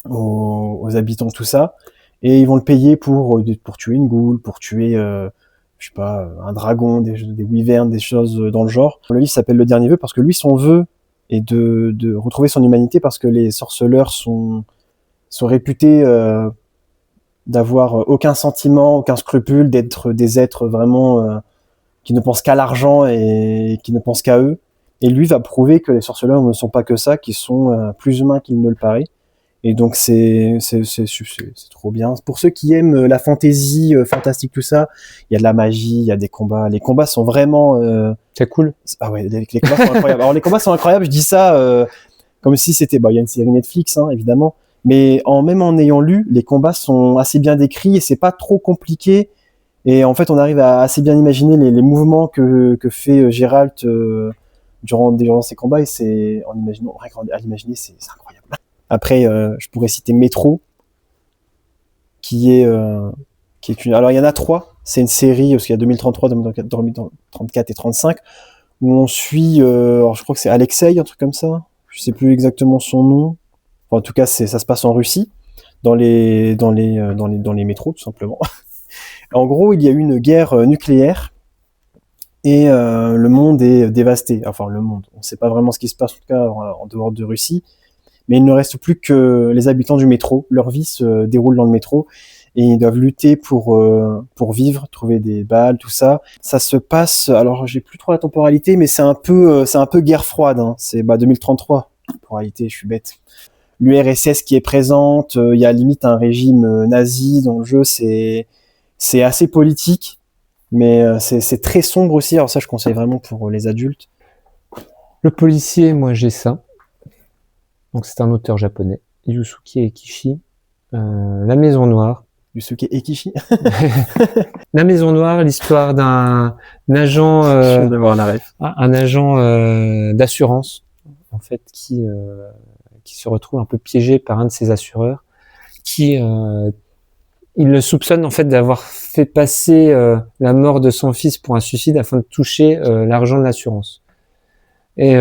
B: aux habitants, tout ça. Et ils vont le payer pour tuer une goule, pour tuer, je sais pas, un dragon, des wyverns, des choses dans le genre. Le livre s'appelle Le Dernier Vœu parce que lui, son vœu est de retrouver son humanité, parce que les sorceleurs sont réputés d'avoir aucun sentiment, aucun scrupule, d'être des êtres vraiment qui ne pensent qu'à l'argent et qui ne pensent qu'à eux. Et lui va prouver que les sorceleurs ne sont pas que ça, qu'ils sont plus humains qu'il ne le paraît. Et donc c'est trop bien. Pour ceux qui aiment la fantasy, fantastique, tout ça, il y a de la magie, il y a des combats. Les combats sont vraiment...
A: c'est cool.
B: Ah ouais, les combats sont incroyables. Alors les combats sont incroyables, je dis ça comme si c'était... il y a une série Netflix, hein, évidemment. Mais même en ayant lu, les combats sont assez bien décrits et c'est pas trop compliqué. Et en fait, on arrive à assez bien imaginer les mouvements que fait Geralt durant ses combats. Et c'est... à l'imaginer, c'est incroyable. Après, je pourrais citer Métro, qui est une... Alors, il y en a 3. C'est une série, parce qu'il y a 2033, 2034 et 35, où on suit... alors, je crois que c'est Alexei, un truc comme ça. Je sais plus exactement son nom. Enfin, en tout cas, ça se passe en Russie, dans les métros, tout simplement. En gros, il y a eu une guerre nucléaire, et le monde est dévasté. Enfin, le monde. On ne sait pas vraiment ce qui se passe, en tout cas, en dehors de Russie. Mais il ne reste plus que les habitants du métro. Leur vie se déroule dans le métro et ils doivent lutter pour vivre, trouver des balles, tout ça. Ça se passe, alors j'ai plus trop la temporalité, mais c'est un peu guerre froide, hein. C'est 2033. Temporalité, je suis bête. L'URSS qui est présente, il y a limite un régime nazi dans le jeu, c'est assez politique, mais c'est très sombre aussi. Alors ça, je conseille vraiment pour les adultes.
A: Le policier, moi j'ai ça. Donc c'est un auteur japonais, Yusuke Ekishi. La Maison Noire.
B: Yusuke Ekishi.
A: La Maison Noire, l'histoire d'un agent, un agent d'assurance, en fait, qui se retrouve un peu piégé par un de ses assureurs, qui il le soupçonne en fait d'avoir fait passer la mort de son fils pour un suicide afin de toucher l'argent de l'assurance. Et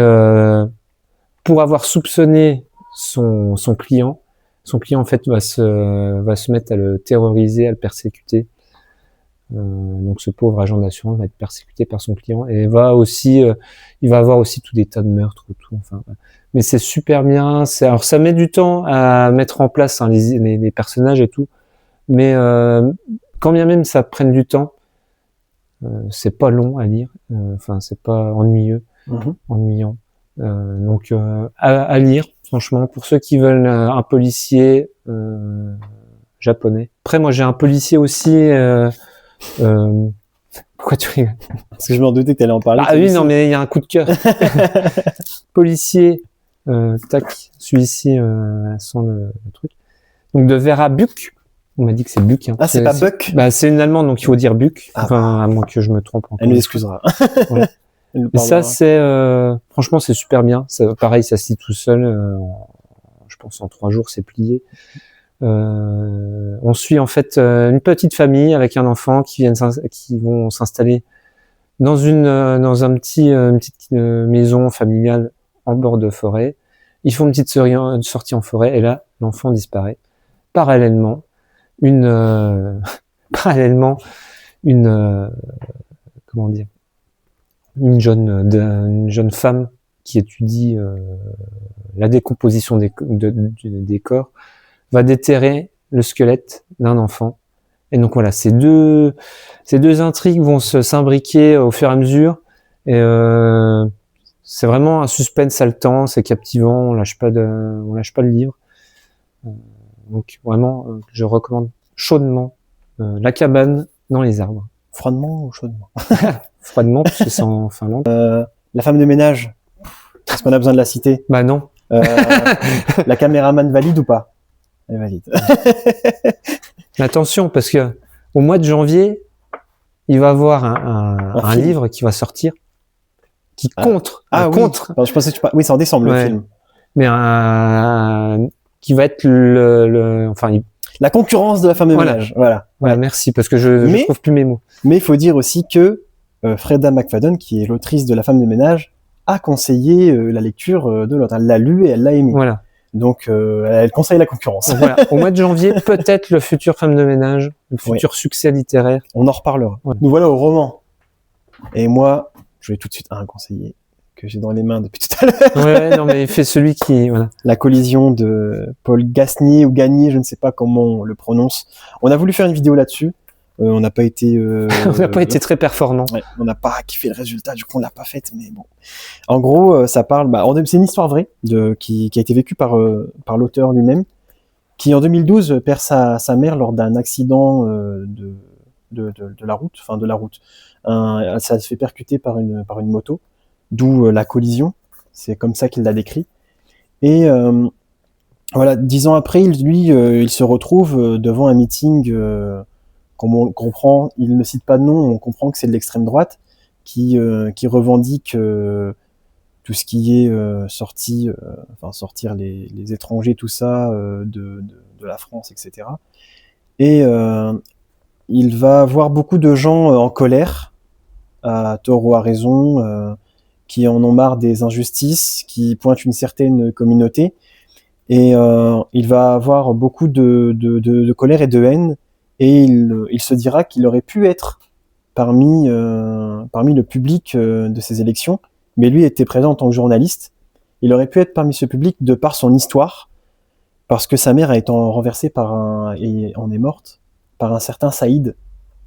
A: pour avoir soupçonné son client en fait va se mettre à le terroriser, à le persécuter. Donc ce pauvre agent d'assurance va être persécuté par son client et il va avoir aussi tout des tas de meurtres, tout. Enfin, mais c'est super bien. Alors ça met du temps à mettre en place, hein, les personnages et tout, mais quand bien même ça prenne du temps, c'est pas long à lire. Enfin, c'est pas ennuyant. Donc à lire, franchement, pour ceux qui veulent un policier japonais. Après, moi, j'ai un policier aussi. Pourquoi tu rigoles?
B: Parce que je m'en doutais que t'allais en parler.
A: Ah oui, non, mais il y a un coup de cœur. Policier, tac, celui-ci sans le truc. Donc de Vera Buck. On m'a dit que c'est Buck. Hein.
B: Ah, c'est pas Buck.
A: Bah, c'est une allemande, donc il faut dire Buck.
B: Ah.
A: Enfin, à moins que je me trompe encore.
B: Elle nous excusera.
A: Ouais. Et ça, c'est franchement, c'est super bien. Ça, pareil, ça se lit tout seul. Je pense en 3 jours, c'est plié. On suit en fait une petite famille avec un enfant qui vont s'installer dans une petite maison familiale en bord de forêt. Ils font une petite sortie en forêt et là, l'enfant disparaît. Parallèlement, comment dire, une jeune femme qui étudie la décomposition des corps va déterrer le squelette d'un enfant. Et donc voilà, ces deux intrigues vont s'imbriquer au fur et à mesure. Et c'est vraiment un suspense haletant, c'est captivant, on lâche pas le livre. Donc vraiment, je recommande chaudement La cabane dans les arbres.
B: Froidement ou chaudement?
A: Froidement, parce que c'est en Finlande.
B: La femme de ménage. Est-ce qu'on a besoin de la citer?
A: Bah non.
B: La caméraman valide ou pas? Elle est valide.
A: Mais attention, parce que au mois de janvier, il va y avoir un livre qui va sortir qui contre.
B: Oui.
A: Contre.
B: Alors, je pensais que oui, c'est en décembre le film.
A: Mais qui va être
B: la concurrence de la femme de ménage. Voilà.
A: Merci, parce que je trouve plus mes mots.
B: Mais il faut dire aussi que Freda McFadden, qui est l'autrice de La femme de ménage, a conseillé la lecture de l'autre. Elle l'a lu et elle l'a aimé.
A: Voilà.
B: Donc, elle conseille la concurrence.
A: Voilà. Au mois de janvier, peut-être le futur femme de ménage, le futur succès littéraire.
B: On en reparlera. Voilà. Nous voilà au roman. Et moi, je vais tout de suite un conseiller que j'ai dans les mains depuis tout à l'heure.
A: Ouais, non, mais il fait celui qui, voilà.
B: La collision de Paul Gasnier ou Gagnier, je ne sais pas comment on le prononce. On a voulu faire une vidéo là-dessus. On n'a pas été...
A: on n'a pas été très performant.
B: Ouais, on n'a pas kiffé le résultat, du coup on l'a pas faite, mais bon. En gros, ça parle... c'est une histoire vraie qui a été vécue par l'auteur lui-même, qui en 2012 perd sa mère lors d'un accident de la route, enfin de la route. Ça se fait percuter par une moto, d'où la collision. C'est comme ça qu'il l'a décrit. Et voilà, 10 ans après, il se retrouve devant un meeting... comme on comprend, il ne cite pas de nom, on comprend que c'est de l'extrême droite qui revendique tout ce qui est sortir les étrangers, tout ça de la France, etc. Et il va voir beaucoup de gens en colère, à tort ou à raison, qui en ont marre des injustices, qui pointent une certaine communauté, et il va avoir beaucoup de colère et de haine. Et il se dira qu'il aurait pu être parmi le public de ces élections, mais lui était présent en tant que journaliste. Il aurait pu être parmi ce public de par son histoire, parce que sa mère a été renversée et en est morte par un certain Saïd.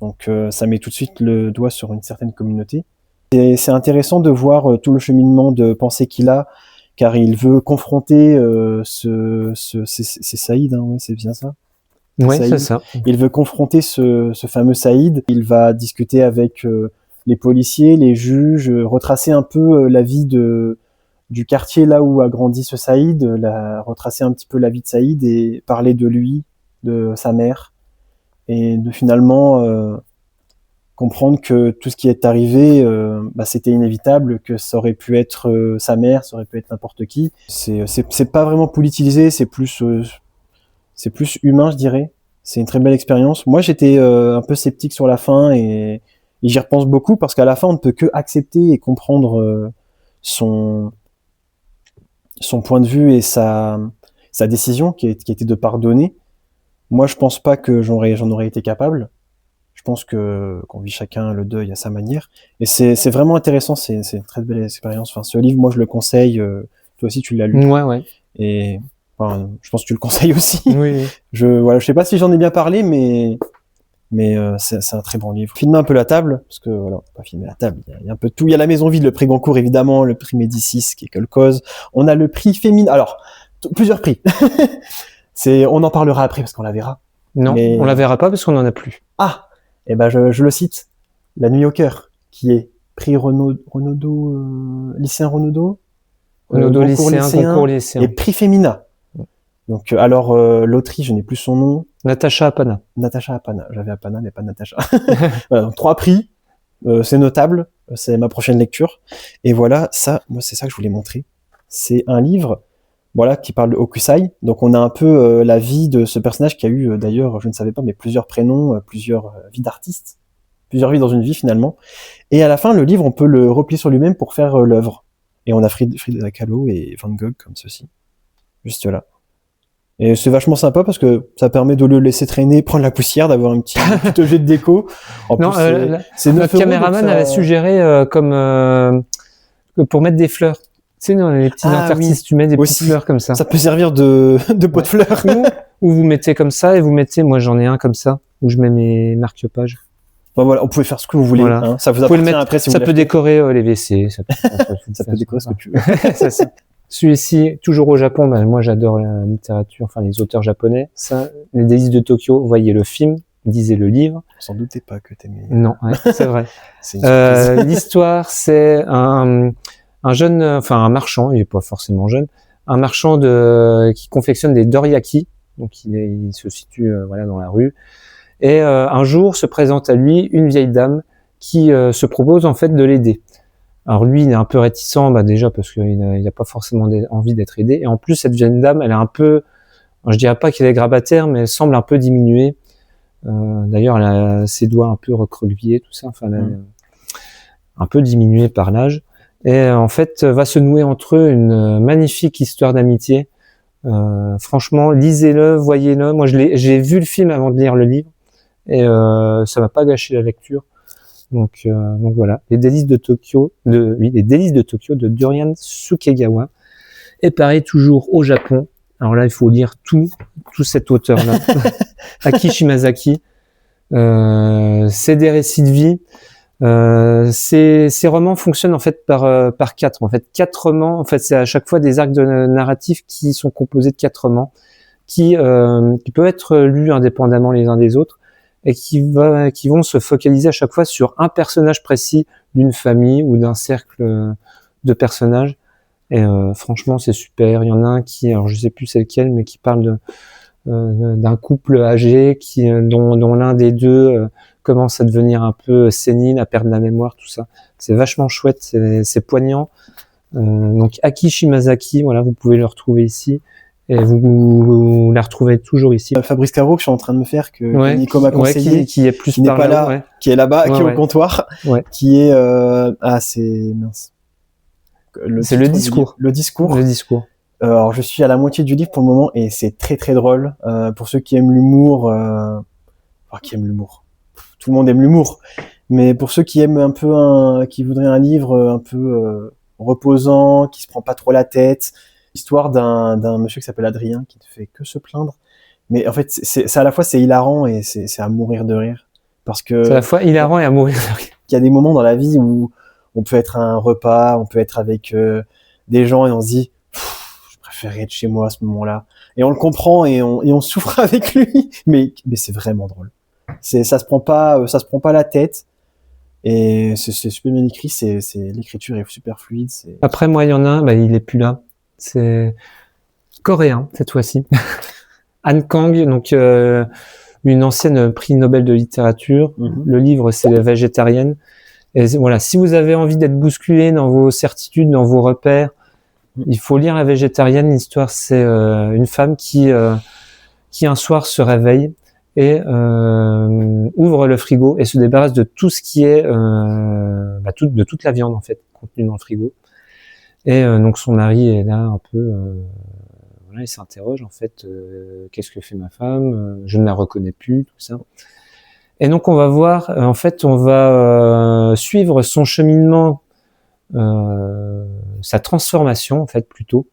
B: Donc ça met tout de suite le doigt sur une certaine communauté. Et c'est intéressant de voir tout le cheminement de pensée qu'il a, car il veut confronter c'est Saïd, hein, ouais, c'est bien ça.
A: Oui, c'est ça.
B: Il veut confronter ce fameux Saïd. Il va discuter avec les policiers, les juges, retracer un peu la vie du quartier là où a grandi ce Saïd, retracer un petit peu la vie de Saïd et parler de lui, de sa mère, et de finalement comprendre que tout ce qui est arrivé, c'était inévitable, que ça aurait pu être sa mère, ça aurait pu être n'importe qui. C'est pas vraiment politisé, c'est plus humain, je dirais. C'est une très belle expérience. Moi, j'étais un peu sceptique sur la fin et j'y repense beaucoup parce qu'à la fin, on ne peut que accepter et comprendre son point de vue et sa décision qui était de pardonner. Moi, je pense pas que j'en aurais été capable. Je pense qu'on vit chacun le deuil à sa manière. Et c'est vraiment intéressant. C'est une très belle expérience. Enfin, ce livre, moi, je le conseille. Toi aussi, tu l'as lu.
A: Ouais.
B: Et enfin, je pense que tu le conseilles aussi.
A: Oui.
B: Je sais pas si j'en ai bien parlé, mais c'est un très bon livre. Filmer un peu la table, parce que voilà, pas filmer la table, il y a un peu de tout. Il y a la Maison Vide, le prix Goncourt évidemment, le prix Médicis qui est Quelle cause. On a le prix féminin. Alors plusieurs prix. On en parlera après parce qu'on la verra.
A: Non,
B: mais...
A: on la verra pas parce qu'on en a plus.
B: Ah, et ben je le cite. La Nuit au cœur, qui est prix Renaudot, lycéen Renaudot,
A: Renaudot lycéen, concours lycéen.
B: Et prix Femina. Donc alors l'autrice, je n'ai plus son nom.
A: Natacha Apana.
B: Natacha Apana. J'avais Apana, mais pas Natacha. Voilà, 3 prix. C'est notable. C'est ma prochaine lecture. Et voilà, moi, c'est ça que je voulais montrer. C'est un livre, voilà, qui parle de Hokusai. Donc, on a un peu la vie de ce personnage qui a eu, d'ailleurs, je ne savais pas, mais plusieurs prénoms, plusieurs vies d'artistes. Plusieurs vies dans une vie, finalement. Et à la fin, le livre, on peut le replier sur lui-même pour faire l'œuvre. Et on a Frida Kahlo et Van Gogh comme ceci. Juste là. Et c'est vachement sympa parce que ça permet de le laisser traîner, prendre la poussière, d'avoir un petit objet de déco. En
A: non,
B: plus, c'est
A: notre caméraman avait suggéré pour mettre des fleurs. Tu sais, dans les petits interstices, tu mets des petites fleurs comme ça.
B: Ça peut servir de pot de fleurs.
A: Ou vous mettez comme ça et vous mettez, moi j'en ai un comme ça, où je mets mes marque-pages.
B: Bon, voilà, vous pouvez faire ce que vous voulez.
A: Voilà.
B: Hein. Ça vous appartient après. Si
A: ça peut décorer les WC. Ça
B: peut décorer ce que tu veux.
A: C'est ça. Celui-ci, toujours au Japon, moi j'adore la littérature, enfin les auteurs japonais. Ça, Les Délices de Tokyo, vous voyez le film, lisez le livre.
B: Sans doutais pas que t'aimais.
A: Non, ouais, c'est vrai.
B: C'est une
A: l'histoire, c'est un jeune, enfin un marchand, il est pas forcément jeune, un marchand qui confectionne des doriyaki, donc il se situe voilà dans la rue. Et un jour se présente à lui une vieille dame qui se propose en fait de l'aider. Alors lui, il est un peu réticent, déjà parce qu'il n'a pas forcément envie d'être aidé. Et en plus, cette vieille dame, elle est un peu, je dirais pas qu'elle est grabataire, mais elle semble un peu diminuée. D'ailleurs, elle a ses doigts un peu recroquevillés, tout ça. Enfin, elle est un peu diminuée par l'âge. Et en fait, va se nouer entre eux une magnifique histoire d'amitié. Franchement, lisez-le, voyez-le. Moi, j'ai vu le film avant de lire le livre. Et ça m'a pas gâché la lecture. Donc voilà, Les Délices de Tokyo de Dorian Sukegawa. Et pareil, toujours au Japon. Alors là, il faut lire tout cet auteur-là, Aki Shimazaki. C'est des récits de vie. Ces romans fonctionnent en fait par 4. En fait, 4 romans. En fait, c'est à chaque fois des arcs narratifs qui sont composés de 4 romans, qui peuvent être lus indépendamment les uns des autres, et qui vont se focaliser à chaque fois sur un personnage précis d'une famille ou d'un cercle de personnages. Et franchement, c'est super. Il y en a un alors je sais plus c'est lequel, mais qui parle d'un couple âgé dont l'un des deux commence à devenir un peu sénile, à perdre la mémoire, tout ça. C'est vachement chouette, c'est poignant. Donc Aki Shimazaki, voilà, vous pouvez le retrouver ici. Et vous la retrouvez toujours ici.
B: Fabrice Caro que je suis en train de me faire, que Nico m'a conseillé,
A: qui est plus
B: qui n'est pas là, qui est là-bas, qui est au comptoir, qui est c'est mince.
A: C'est le discours.
B: Le discours.
A: Le discours.
B: Alors je suis à la moitié du livre pour le moment et c'est très très drôle. Pour ceux qui aiment l'humour, qui aiment l'humour. Tout le monde aime l'humour, mais pour ceux qui aiment un peu qui voudraient un livre un peu reposant, qui se prend pas trop la tête. Histoire d'un monsieur qui s'appelle Adrien qui ne fait que se plaindre, mais en fait c'est à la fois c'est hilarant et c'est à mourir de rire parce que
A: c'est à la fois hilarant et à mourir de rire.
B: Il y a des moments dans la vie où on peut être à un repas, on peut être avec des gens et on se dit je préférerais être chez moi à ce moment-là, et on le comprend et on souffre avec lui, mais c'est vraiment drôle. Ça se prend pas la tête. Et c'est super bien écrit, l'écriture est super fluide.
A: Après, moi, il y en a un, il est plus là. C'est coréen, cette fois-ci. Han Kang, donc une ancienne prix Nobel de littérature. Le livre, c'est La végétarienne. Et voilà, si vous avez envie d'être bousculé dans vos certitudes, dans vos repères, il faut lire La végétarienne. L'histoire, c'est une femme qui un soir se réveille et ouvre le frigo et se débarrasse de tout ce qui est de toute la viande en fait contenue dans le frigo. Et donc son mari est là un peu, il s'interroge en fait, qu'est-ce que fait ma femme, je ne la reconnais plus, tout ça. Et donc on va voir, on va suivre son cheminement sa transformation en fait plutôt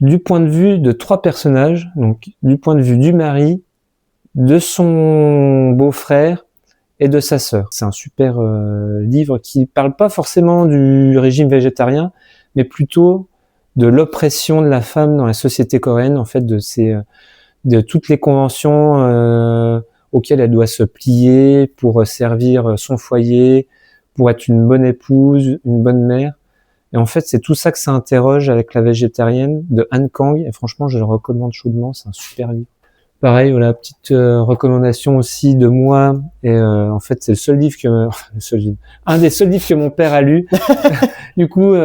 A: du point de vue de 3 personnages, donc du point de vue du mari, de son beau-frère et de sa sœur. C'est un super livre qui parle pas forcément du régime végétarien, mais plutôt de l'oppression de la femme dans la société coréenne, en fait, de toutes les conventions auxquelles elle doit se plier pour servir son foyer, pour être une bonne épouse, une bonne mère. Et en fait, c'est tout ça que ça interroge avec La végétarienne de Han Kang. Et franchement, je le recommande chaudement. C'est un super livre. Pareil, voilà, petite recommandation aussi de moi. Et en fait, c'est le seul livre un des seuls livres que mon père a lu. Du coup,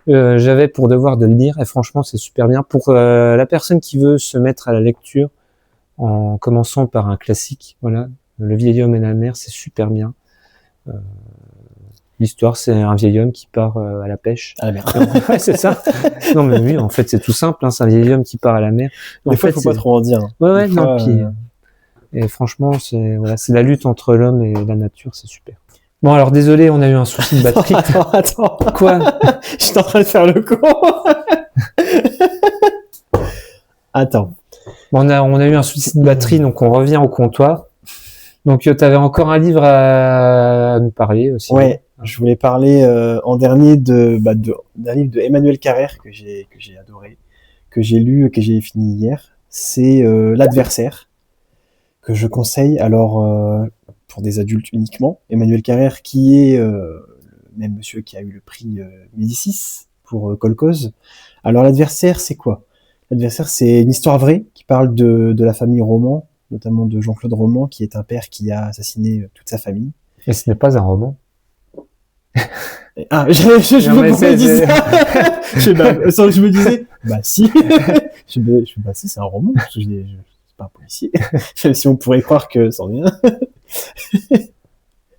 A: j'avais pour devoir de le lire. Et franchement, c'est super bien pour la personne qui veut se mettre à la lecture en commençant par un classique. Voilà, Le vieil homme et la mer, c'est super bien. L'histoire, c'est un vieil homme qui part à la pêche.
B: À la mer.
A: Ouais, c'est ça. Non, mais oui, en fait, c'est tout simple. Hein, c'est un vieil homme qui part à la mer.
B: Des fois, il faut pas trop en dire.
A: Ouais, non. Puis, et franchement, c'est la lutte entre l'homme et la nature, c'est super. Bon, alors désolé, on a eu un souci de batterie.
B: Attends.
A: Quoi?
B: J'étais en train de faire le con. Attends.
A: Bon, on a eu un souci de batterie, donc on revient au comptoir. Donc, tu avais encore un livre à nous parler aussi.
B: Ouais. Je voulais parler en dernier d'un livre de Emmanuel Carrère que j'ai adoré, que j'ai lu, que j'ai fini hier. C'est L'Adversaire, que je conseille alors pour des adultes uniquement. Emmanuel Carrère, qui est le même monsieur qui a eu le prix Médicis pour Kolkhoz. Alors L'Adversaire, c'est quoi? L'Adversaire, c'est une histoire vraie qui parle de la famille Roman, notamment de Jean-Claude Roman, qui est un père qui a assassiné toute sa famille.
A: Et ce n'est pas un roman.
B: Ah, je me disais ça. Je me disais, bah si. Bah si, c'est un roman. C'est pas un policier. Même si on pourrait croire que c'en est un.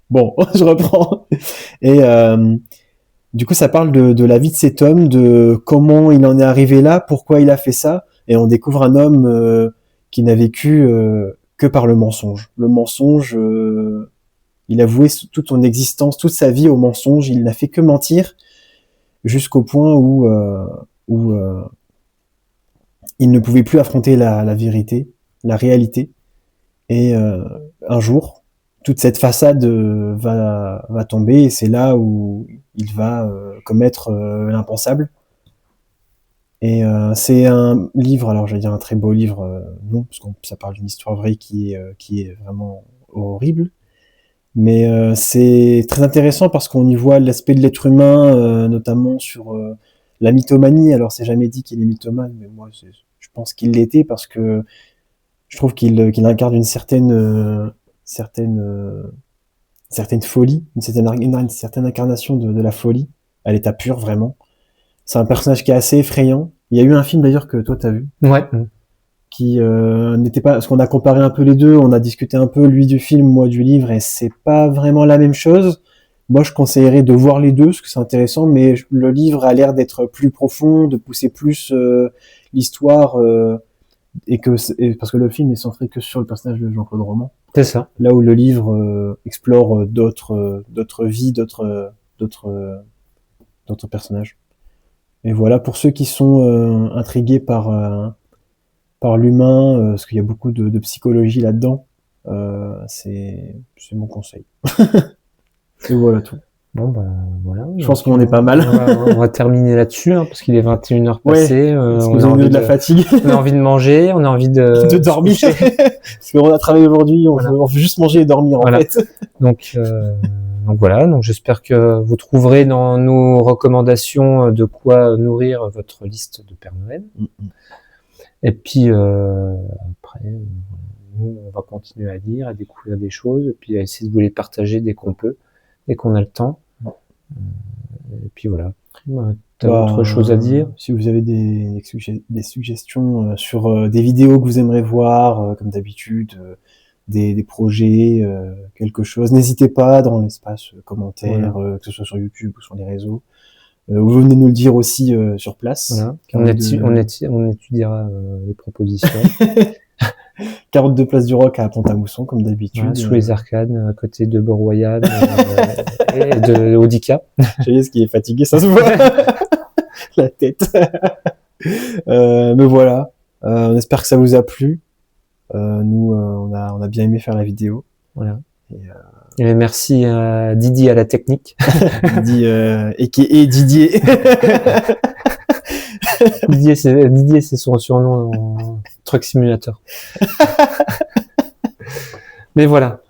B: Bon, je reprends. Et du coup, ça parle de la vie de cet homme, de comment il en est arrivé là, pourquoi il a fait ça. Et on découvre un homme qui n'a vécu que par le mensonge. Le mensonge... il a voué toute son existence, toute sa vie au mensonge. Il n'a fait que mentir jusqu'au point où il ne pouvait plus affronter la vérité, la réalité. Et un jour, toute cette façade va tomber et c'est là où il va commettre l'impensable. Et c'est un livre, alors je vais dire un très beau livre, non, parce que ça parle d'une histoire vraie qui est vraiment horrible. Mais c'est très intéressant parce qu'on y voit l'aspect de l'être humain, notamment sur la mythomanie. Alors c'est jamais dit qu'il est mythomane, mais moi je pense qu'il l'était parce que je trouve qu'il incarne une certaine folie, une certaine incarnation de la folie à l'état pur vraiment. C'est un personnage qui est assez effrayant. Il y a eu un film d'ailleurs que toi t'as vu.
A: Ouais.
B: Qui n'était pas, parce qu'on a comparé un peu les deux, on a discuté un peu lui du film, moi du livre, et c'est pas vraiment la même chose. Moi, je conseillerais de voir les deux, parce que c'est intéressant, mais le livre a l'air d'être plus profond, de pousser plus l'histoire, parce que le film est centré que sur le personnage de Jean-Claude Roman.
A: C'est ça.
B: Là où le livre explore d'autres vies, d'autres personnages. Et voilà, pour ceux qui sont intrigués par l'humain, parce qu'il y a beaucoup de psychologie là-dedans, c'est mon conseil. Et voilà tout.
A: Bon, bah, voilà.
B: Je pense qu'on est pas mal.
A: On va terminer là-dessus, hein, parce qu'il est 21h passé.
B: On a envie de la fatigue.
A: On a envie de manger, on a envie de
B: dormir. Parce qu'on a travaillé aujourd'hui, on veut juste manger et dormir, en fait. Donc
A: voilà, donc j'espère que vous trouverez dans nos recommandations de quoi nourrir votre liste de Père Noël. Et puis après, nous, on va continuer à lire, à découvrir des choses, et puis à essayer de vous les partager dès qu'on peut, dès qu'on a le temps. Et puis voilà. T'as autre chose à dire?
B: Si vous avez des suggestions sur des vidéos que vous aimeriez voir, comme d'habitude, des projets, quelque chose, n'hésitez pas dans l'espace commentaire, que ce soit sur YouTube ou sur les réseaux. Vous venez nous le dire aussi sur place.
A: Voilà. On étudiera les propositions.
B: 42 place du Roc à Pont-à-Mousson, comme d'habitude.
A: Voilà, sous les arcades, à côté de Beau-Royal et de Audica.
B: J'ai ce qui est fatigué, ça se voit. La tête. Mais voilà. On espère que ça vous a plu. Nous, on a bien aimé faire la vidéo.
A: Voilà. Et merci à Didier à la technique.
B: Didier, et Didier.
A: Didier, c'est son surnom en Truck Simulator. Mais voilà.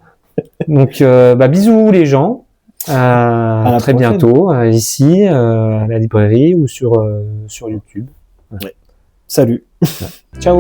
A: Donc, bisous les gens. À très
B: prochaine.
A: bientôt, ici, à la librairie ou sur YouTube.
B: Ouais. Salut.
A: Ciao.